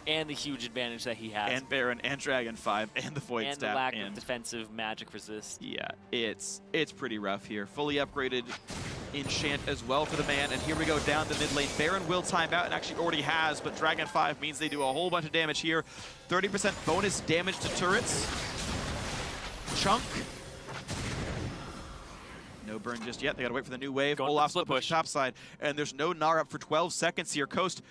And the huge advantage that he has. And Baron and Dragon 5 and the Void and Staff. And the lack of defensive magic resist. Yeah, it's pretty rough here. Fully upgraded Enchant as well for the man. And here we go down the mid lane. Baron will time out and actually already has, but Dragon 5 means they do a whole bunch of damage here. 30% bonus damage to turrets. Chunk. No burn just yet. They gotta wait for the new wave. Olaf split push top side. And there's no Gnar up for 12 seconds here. Coast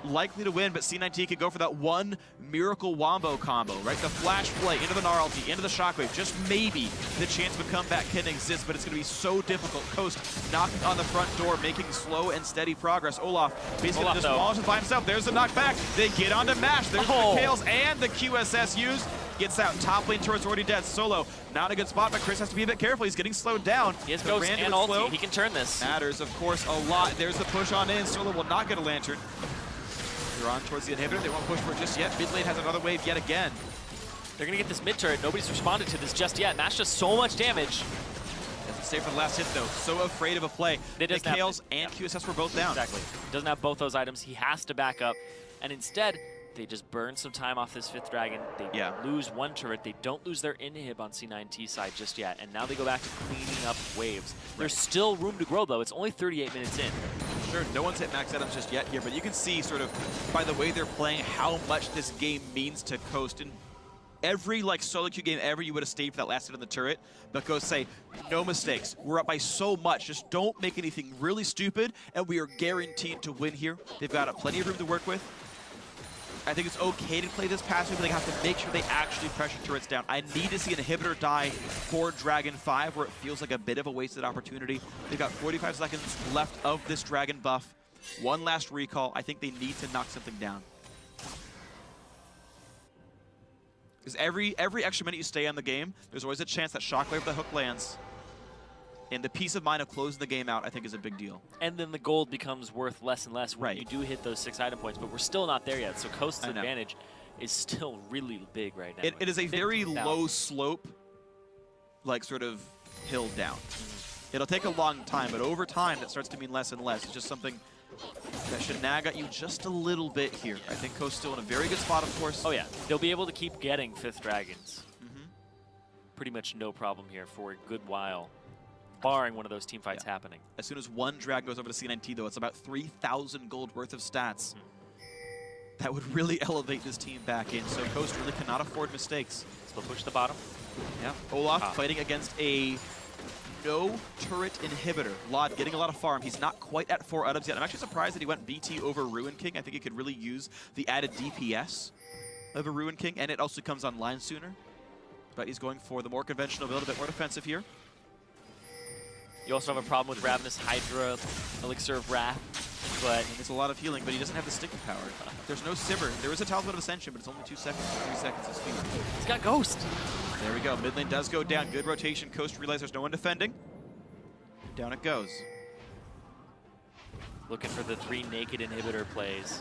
likely to win, but C9T could go for that one miracle wombo combo, right? The flash play into the Gnar ulti, into the shockwave. Just maybe the chance of a comeback can exist, but it's going to be so difficult. Coast knocking on the front door, making slow and steady progress. Olaf basically just launches by himself. There's the knockback. They get onto Mash. There's the Kales and the QSS used. Gets out. Top lane turret's already dead. Solo, not a good spot, but Chris has to be a bit careful. He's getting slowed down. He has Ghost and ulti. He can turn this. Matters, of course, a lot. There's the push on in. Solo will not get a lantern. They're on towards the inhibitor. They won't push for it just yet. Mid lane has another wave yet again. They're going to get this mid turret. Nobody's responded to this just yet. Mash does so much damage. Doesn't stay for the last hit, though. So afraid of a play. The Kales and QSS were both down. Exactly. Doesn't have both those items. He has to back up. And instead, they just burn some time off this 5th dragon. They lose one turret. They don't lose their inhib on C9T side just yet. And now they go back to cleaning up waves. There's still room to grow, though. It's only 38 minutes in. Sure, no one's hit max items just yet here, but you can see sort of by the way they're playing how much this game means to Coast. And every solo queue game ever, you would have stayed for that last hit on the turret. But Ghost say, no mistakes. We're up by so much. Just don't make anything really stupid, and we are guaranteed to win here. They've got plenty of room to work with. I think it's okay to play this passive, but they have to make sure they actually pressure turrets down. I need to see an inhibitor die for Dragon 5, where it feels like a bit of a wasted opportunity. They've got 45 seconds left of this Dragon buff. One last recall. I think they need to knock something down. Because every extra minute you stay on the game, there's always a chance that Shockwave of the hook lands. And the peace of mind of closing the game out, I think, is a big deal. And then the gold becomes worth less and less when you do hit those 6 item points, but we're still not there yet. So Coast's advantage is still really big right now. It is a very low slope, sort of hill down. It'll take a long time, but over time, that starts to mean less and less. It's just something that should nag at you just a little bit here. I think Coast's still in a very good spot, of course. Oh, yeah. They'll be able to keep getting 5th dragons. Pretty much no problem here for a good while, barring one of those team fights happening. As soon as one drag goes over to C9T, though, it's about 3,000 gold worth of stats. That would really elevate this team back in, so Coast really cannot afford mistakes. So push the bottom. Yeah, Olaf fighting against a no turret inhibitor. Lod getting a lot of farm. He's not quite at 4 items yet. I'm actually surprised that he went BT over Ruin King. I think he could really use the added DPS of a Ruin King, and it also comes online sooner. But he's going for the more conventional build, a bit more defensive here. You also have a problem with Ravenous Hydra, Elixir of Wrath, but it's a lot of healing, but he doesn't have the sticking power. There's no Sivir. There is a Talisman of Ascension, but it's only 2 seconds, 3 seconds of speed. He's got Ghost. There we go. Mid lane does go down. Good rotation. Coast realizes there's no one defending. Down it goes. Looking for the 3 naked inhibitor plays.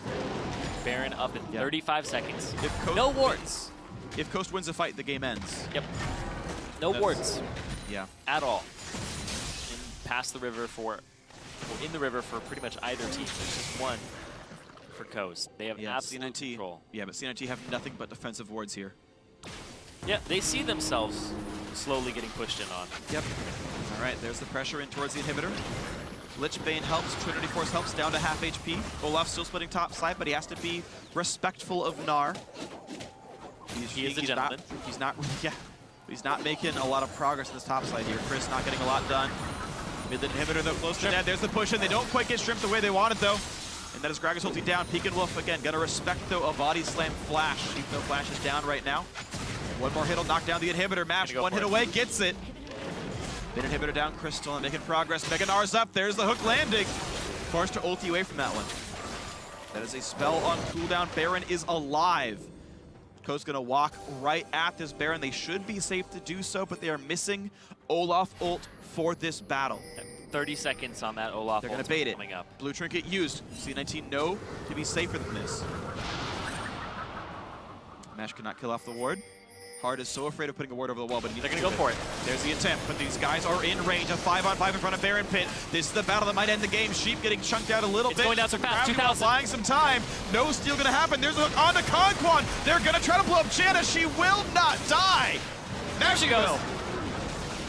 Baron up in 35 seconds. No wards. If Coast wins the fight, the game ends. Yep. No wards. Yeah. At all. Past the river for, in the river for pretty much either team. There's just one for Coast. They have absolute control. Yeah, but C9T have nothing but defensive wards here. Yeah, they see themselves slowly getting pushed in on. Yep. All right, there's the pressure in towards the inhibitor. Lichbane helps, Trinity Force helps, down to half HP. Olaf still splitting top side, but he has to be respectful of Gnar. He is a gentleman. He's not making a lot of progress in this top side here. Chris not getting a lot done. Mid inhibitor, though, close to dead. There's the push in. They don't quite get shrimped the way they wanted, though. And that is Gragas ulti down. Peek and Wolf again. Gotta respect, though, a body slam flash. Even though Flash is down right now. One more hit will knock down the inhibitor. Mash, one hit away, gets it. Mid inhibitor down, Crystal, and making progress. Mega Gnar's up. There's the hook landing. Forced to ulti away from that one. That is a spell on cooldown. Baron is alive. Coast's gonna walk right at this Baron. They should be safe to do so, but they are missing Olaf ult for this battle. 30 seconds on that Olaf ult. They're gonna bait it. Coming up. Blue trinket used. C19 know to be safer than this. Mash cannot kill off the ward. Hard is so afraid of putting a ward over the wall, but they're gonna go for it. There's the attempt, but these guys are in range. A 5-on-5 in front of Baron Pit. This is the battle that might end the game. Sheep getting chunked out a little bit. It's going down so fast. 2,000. Buying some time. No steal gonna happen. There's a hook onto Conquan. They're gonna try to blow up Janna. She will not die. There she goes.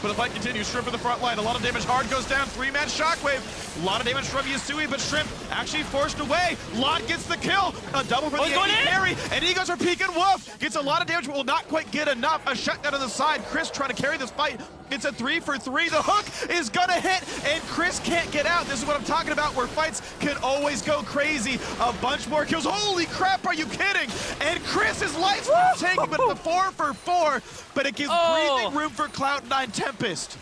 But the fight continues. Shrimp in the front line. A lot of damage. Hard goes down. 3-man shockwave. A lot of damage from Yasui, but Shrimp actually forced away. Lot gets the kill. A double for the AD carry, and he goes for Peek and Wolf. Gets a lot of damage, but will not quite get enough. A shutdown on the side. Chris trying to carry this fight. It's a 3 for 3. The hook is gonna hit, and Chris can't get out. This is what I'm talking about, where fights can always go crazy. A bunch more kills. Holy crap, are you kidding? And Chris's life's taken, but it's a 4 for 4, but it gives breathing room for Cloud9 Tempest.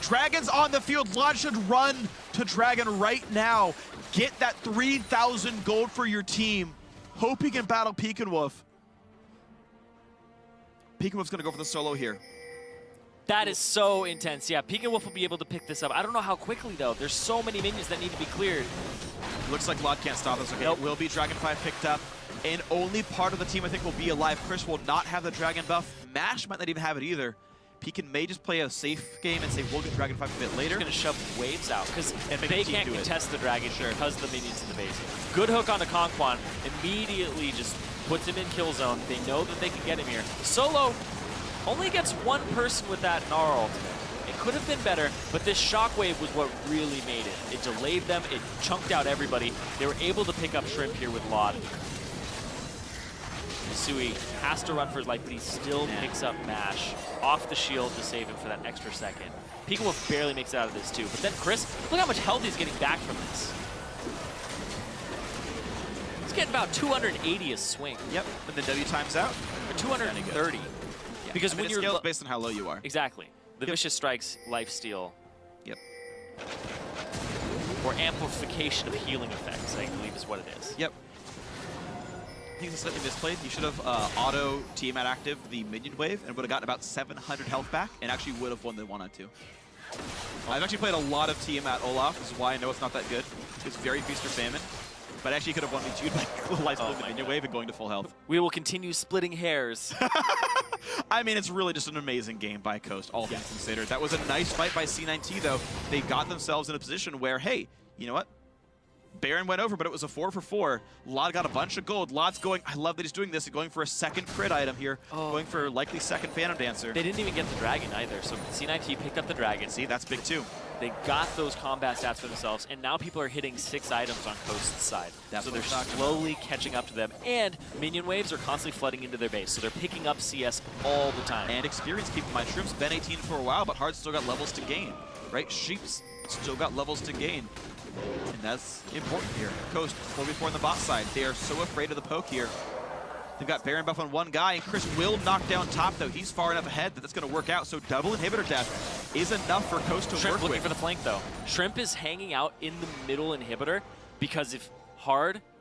Dragon's on the field. Lod should run to Dragon right now. Get that 3,000 gold for your team. Hope he can battle Peek and Wolf. Peek and Wolf's gonna go for the solo here. That is so intense. Yeah, Peek and Wolf will be able to pick this up. I don't know how quickly, though. There's so many minions that need to be cleared. Looks like Lod can't stop this. Okay, Nope. it will be Dragon 5 picked up. And only part of the team, I think, will be alive. Chris will not have the Dragon buff. Mash might not even have it either. Pekin may just play a safe game and say, we'll get Dragon 5 a bit later. He's going to shove waves out, because make they the team can't do it. contest the Dragon because of the minions in the base. Good hook onto Conquan. Immediately just puts him in kill zone. They know that they can get him here. Solo only gets one person with that Gnar ultimate. It could have been better, but this shockwave was what really made it. It delayed them, it chunked out everybody. They were able to pick up Shrimp here with Lod. Sui has to run for his life, but he still picks up Mash off the shield to save him for that extra second. Peek and Wolf barely makes it out of this too, but then Chris, look how much health he's getting back from this. He's getting about 280 a swing. Yep, and the W times out. Or 230. Yeah. Because I mean, when it you're scales based on how low you are. Exactly. The Vicious Strikes, Lifesteal. Yep. Or amplification of healing effects, I believe is what it is. Yep. I think this is slightly misplayed. You should have auto Tiamat active the minion wave and would have gotten about 700 health back and actually would have won the 1-on-2. I've actually played a lot of Tiamat Olaf. This is why I know it's not that good. It's very feast or famine. But actually could have won me too by life the minion wave and going to full health. We will continue splitting hairs. I mean, it's really just an amazing game by Coast, all things considered. That was a nice fight by C9T, though. They got themselves in a position where, hey, you know what? Baron went over, but it was a 4 for 4. Lod got a bunch of gold. Lod's going, I love that he's doing this, going for a second crit item here, going for likely second Phantom Dancer. They didn't even get the Dragon either, so C9T picked up the Dragon. See, that's big too. They got those combat stats for themselves, and now people are hitting 6 items on Coast's side. That's so what they're slowly catching up to them, and minion waves are constantly flooding into their base, so they're picking up CS all the time. And experience, keep in mind. Shrimp's been 18 for a while, but Hard's still got levels to gain, right? Sheep's still got levels to gain. And that's important here. Coast, 4v4 on the bot side. They are so afraid of the poke here. They've got Baron buff on one guy, and Chris will knock down top, though. He's far enough ahead that that's going to work out. So double inhibitor death is enough for Coast to Shrimp work looking with. for the flank, though. Shrimp is hanging out in the middle inhibitor because if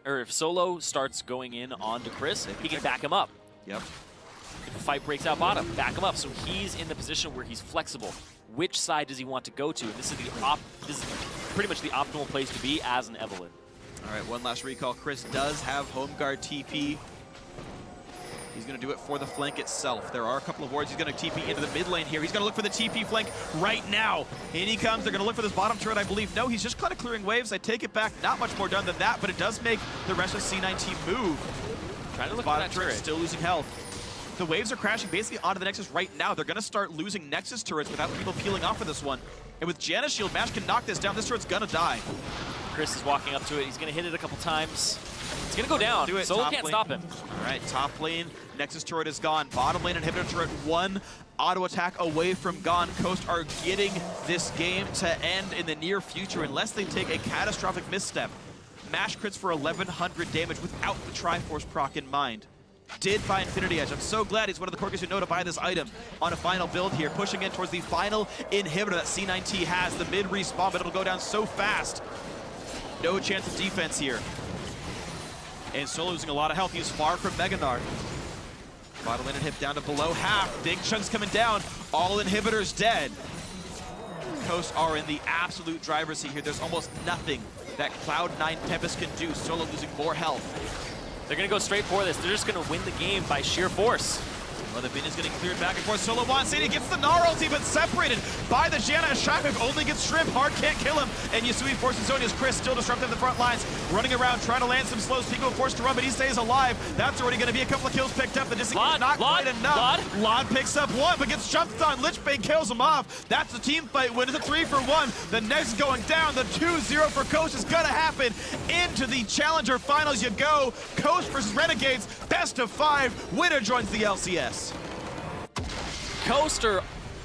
if Solo starts going in onto Chris, he can back him up. Yep. If the fight breaks out bottom, back him up. So he's in the position where he's flexible. Which side does he want to go to? And this is pretty much the optimal place to be as an Evelyn. All right, one last recall. Chris does have home guard TP. He's going to do it for the flank itself. There are a couple of wards. He's going to TP into the mid lane here. He's going to look for the TP flank right now. In he comes. They're going to look for this bottom turret, I believe. No, he's just kind of clearing waves. I take it back. Not much more done than that, but it does make the rest of C9 move. Trying to look Bottom for that turret. Still losing health. The waves are crashing basically onto the Nexus right now. They're going to start losing Nexus turrets without people peeling off of this one. And with Janna's shield, Mash can knock this down. This turret's going to die. Chris is walking up to it. He's going to hit it a couple times. It's going to go down. Do it. Solo Top can't lane. stop him. All right, top lane. Nexus turret is gone. Bottom lane inhibitor turret, one auto attack away from gone. Coast are getting this game to end in the near future unless they take a catastrophic misstep. Mash crits for 1,100 damage without the Triforce proc in mind. Did buy Infinity Edge. I'm so glad he's one of the Corkers who know to buy this item on a final build here, pushing in towards the final inhibitor that C9T has, the mid respawn, but it'll go down so fast. No chance of defense here. And Solo losing a lot of health. He's far from Mega Gnar. Bottom lane and hip down to below half. Big chunks coming down. All inhibitors dead. Coast are in the absolute driver's seat here. There's almost nothing that Cloud9 Tempest can do. Solo losing more health. They're going to go straight for this. They're just going to win the game by sheer force. Well, the bin is getting cleared back and forth. Solo wants it. He gets the Gnar ulti, but separated by the Janna. Shivik only gets Shrimp. Hard can't kill him. And Yasui forces Zonia's Chris still disrupting the front lines. Running around, trying to land some slows. Pico forced to run, but he stays alive. That's already going to be a couple of kills picked up. The distance is not quite enough. Lod picks up one, but gets jumped on. Lichbane kills him off. That's the team fight win. It's a 3-for-1. The next going down. The 2-0 for Coast is going to happen. Into the Challenger Finals you go. Coast versus Renegades. Best of 5. Winner joins the LCS. Coaster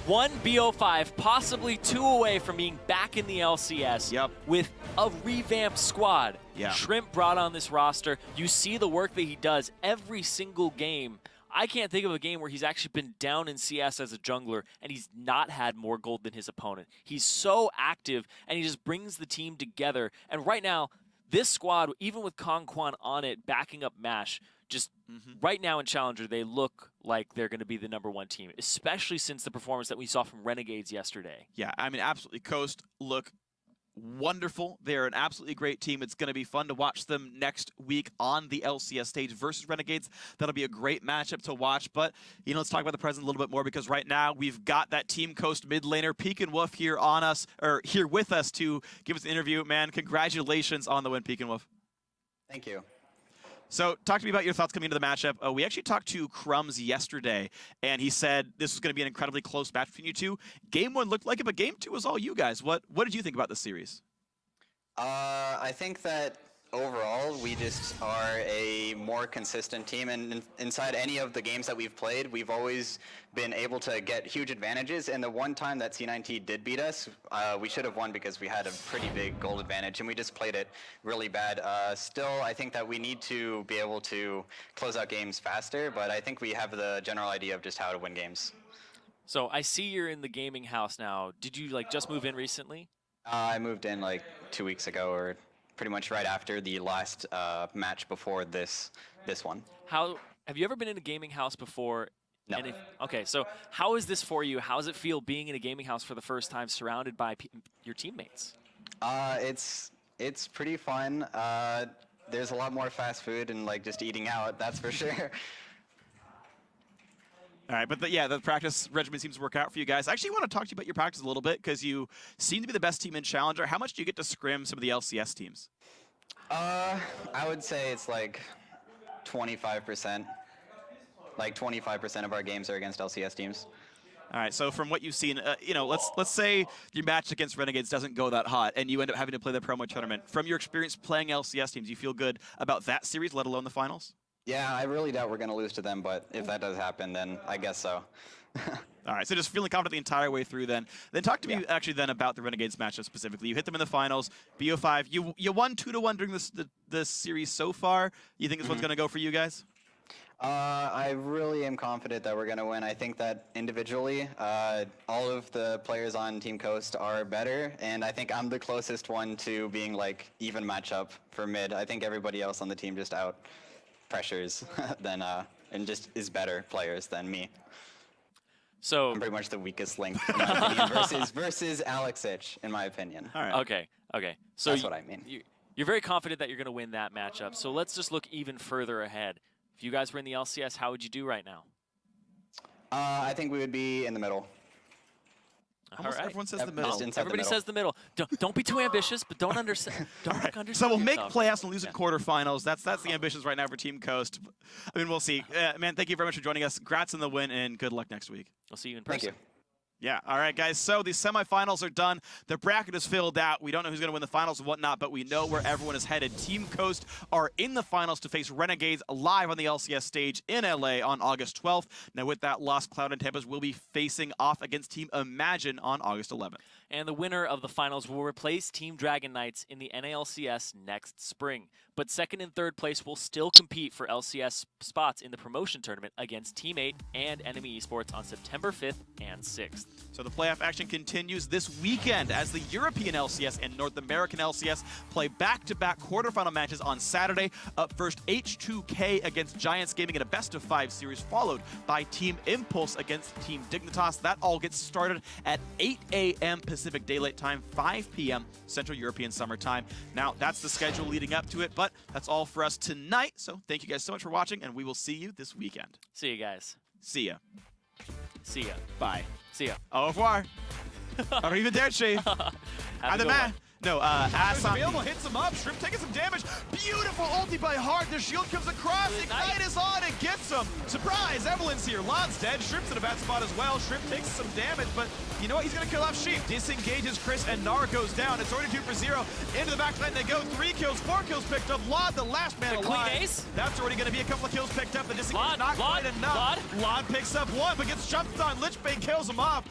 1 BO5, possibly 2 away from being back in the LCS with a revamped squad. Shrimp brought on this roster. You see the work that he does every single game. I can't think of a game where he's actually been down in CS as a jungler and he's not had more gold than his opponent. He's so active and he just brings the team together. And right now, this squad, even with Kongquan on it, backing up MASH, just right now in Challenger, they look like they're going to be the #1 team, especially since the performance that we saw from Renegades yesterday. Yeah, I mean, absolutely. Coast look wonderful. They're an absolutely great team. It's going to be fun to watch them next week on the LCS stage versus Renegades. That'll be a great matchup to watch. But, you know, let's talk about the present a little bit more, because right now we've got that Team Coast mid laner, Pekin Wolf, here with us to give us an interview. Man, congratulations on the win, Pekin Wolf. Thank you. So talk to me about your thoughts coming into the matchup. We actually talked to Crumbs yesterday, and he said this was going to be an incredibly close match between you two. Game 1 looked like it, but Game 2 was all you guys. What did you think about the series? I think that overall we just are a more consistent team, and inside any of the games that we've played, we've always been able to get huge advantages. And the one time that C9T did beat us, we should have won because we had a pretty big gold advantage, and we just played it really bad. Still, I think that we need to be able to close out games faster, but I think we have the general idea of just how to win games. So I see you're in the gaming house now. Did you just move in recently? I moved in like 2 weeks ago, or pretty much right after the last match before this one. Have you ever been in a gaming house before? No. Okay, so how is this for you? How does it feel being in a gaming house for the first time, surrounded by your teammates? It's pretty fun. There's a lot more fast food and just eating out, that's for sure. All right, but the practice regimen seems to work out for you guys. I actually want to talk to you about your practice a little bit, because you seem to be the best team in Challenger. How much do you get to scrim some of the LCS teams? I would say it's like 25%. Like 25% of our games are against LCS teams. All right, so from what you've seen, let's say your match against Renegades doesn't go that hot, and you end up having to play the promo tournament. From your experience playing LCS teams, you feel good about that series, let alone the finals? Yeah, I really doubt we're going to lose to them, but if that does happen, then I guess so. All right, so just feeling confident the entire way through then. Then talk to me actually then about the Renegades matchup specifically. You hit them in the finals, BO5. You won 2-1 during this series so far. You think this one's going to go for you guys? I really am confident that we're going to win. I think that individually, all of the players on Team Coast are better, and I think I'm the closest one to being even matchup for mid. I think everybody else on the team just out pressures than and just is better players than me. So I'm pretty much the weakest link in my opinion, versus Alexich, in my opinion. All right. Okay. So that's what I mean. You're very confident that you're going to win that matchup. So let's just look even further ahead. If you guys were in the LCS, how would you do right now? I think we would be in the middle. Almost everyone says the middle. Everybody says the middle. Don't be too ambitious, but don't understand. So we'll make playoffs and lose in quarterfinals. That's the ambitions right now for Team Coast. I mean, we'll see. Man, thank you very much for joining us. Congrats on the win, and good luck next week. We'll see you in person. Thank you. Yeah, all right, guys. So the semifinals are done. The bracket is filled out. We don't know who's going to win the finals and whatnot, but we know where everyone is headed. Team Coast are in the finals to face Renegades live on the LCS stage in LA on August 12th. Now, with that loss, Cloud and Tempest will be facing off against Team Imagine on August 11th. And the winner of the finals will replace Team Dragon Knights in the NALCS next spring. But second and third place will still compete for LCS spots in the promotion tournament against Team 8 and Enemy Esports on September 5th and 6th. So the playoff action continues this weekend as the European LCS and North American LCS play back-to-back quarterfinal matches on Saturday. Up first, H2K against Giants Gaming in a best-of-5 series, followed by Team Impulse against Team Dignitas. That all gets started at 8 a.m. Pacific Daylight Time, 5 p.m. Central European Summer Time. Now, that's the schedule leading up to it, but that's all for us tonight. So thank you guys so much for watching, and we will see you this weekend. See you guys. See ya. See ya. Bye. See ya. Au revoir. Arrivederci. Have a And the good man. one. No, Ass Ass available, hits him up. Shrimp taking some damage. Beautiful ulti by Hard. The shield comes across. Good Ignite night. is on. It gets him. Surprise! Evelyn's here. Lon's dead. Shrimp's in a bad spot as well. Shrimp takes some damage, but you know what? He's going to kill off Sheep. Disengages Chris, and Nara goes down. It's already 2 for 0. Into the backline they go. 3 kills, 4 kills picked up. Lod, the last man The alive. clean ace? That's already going to be a couple of kills picked up. The disengage Lod, not Lod, quite enough. Lod. Lod picks up 1, but gets jumped on. Lichbane kills him off.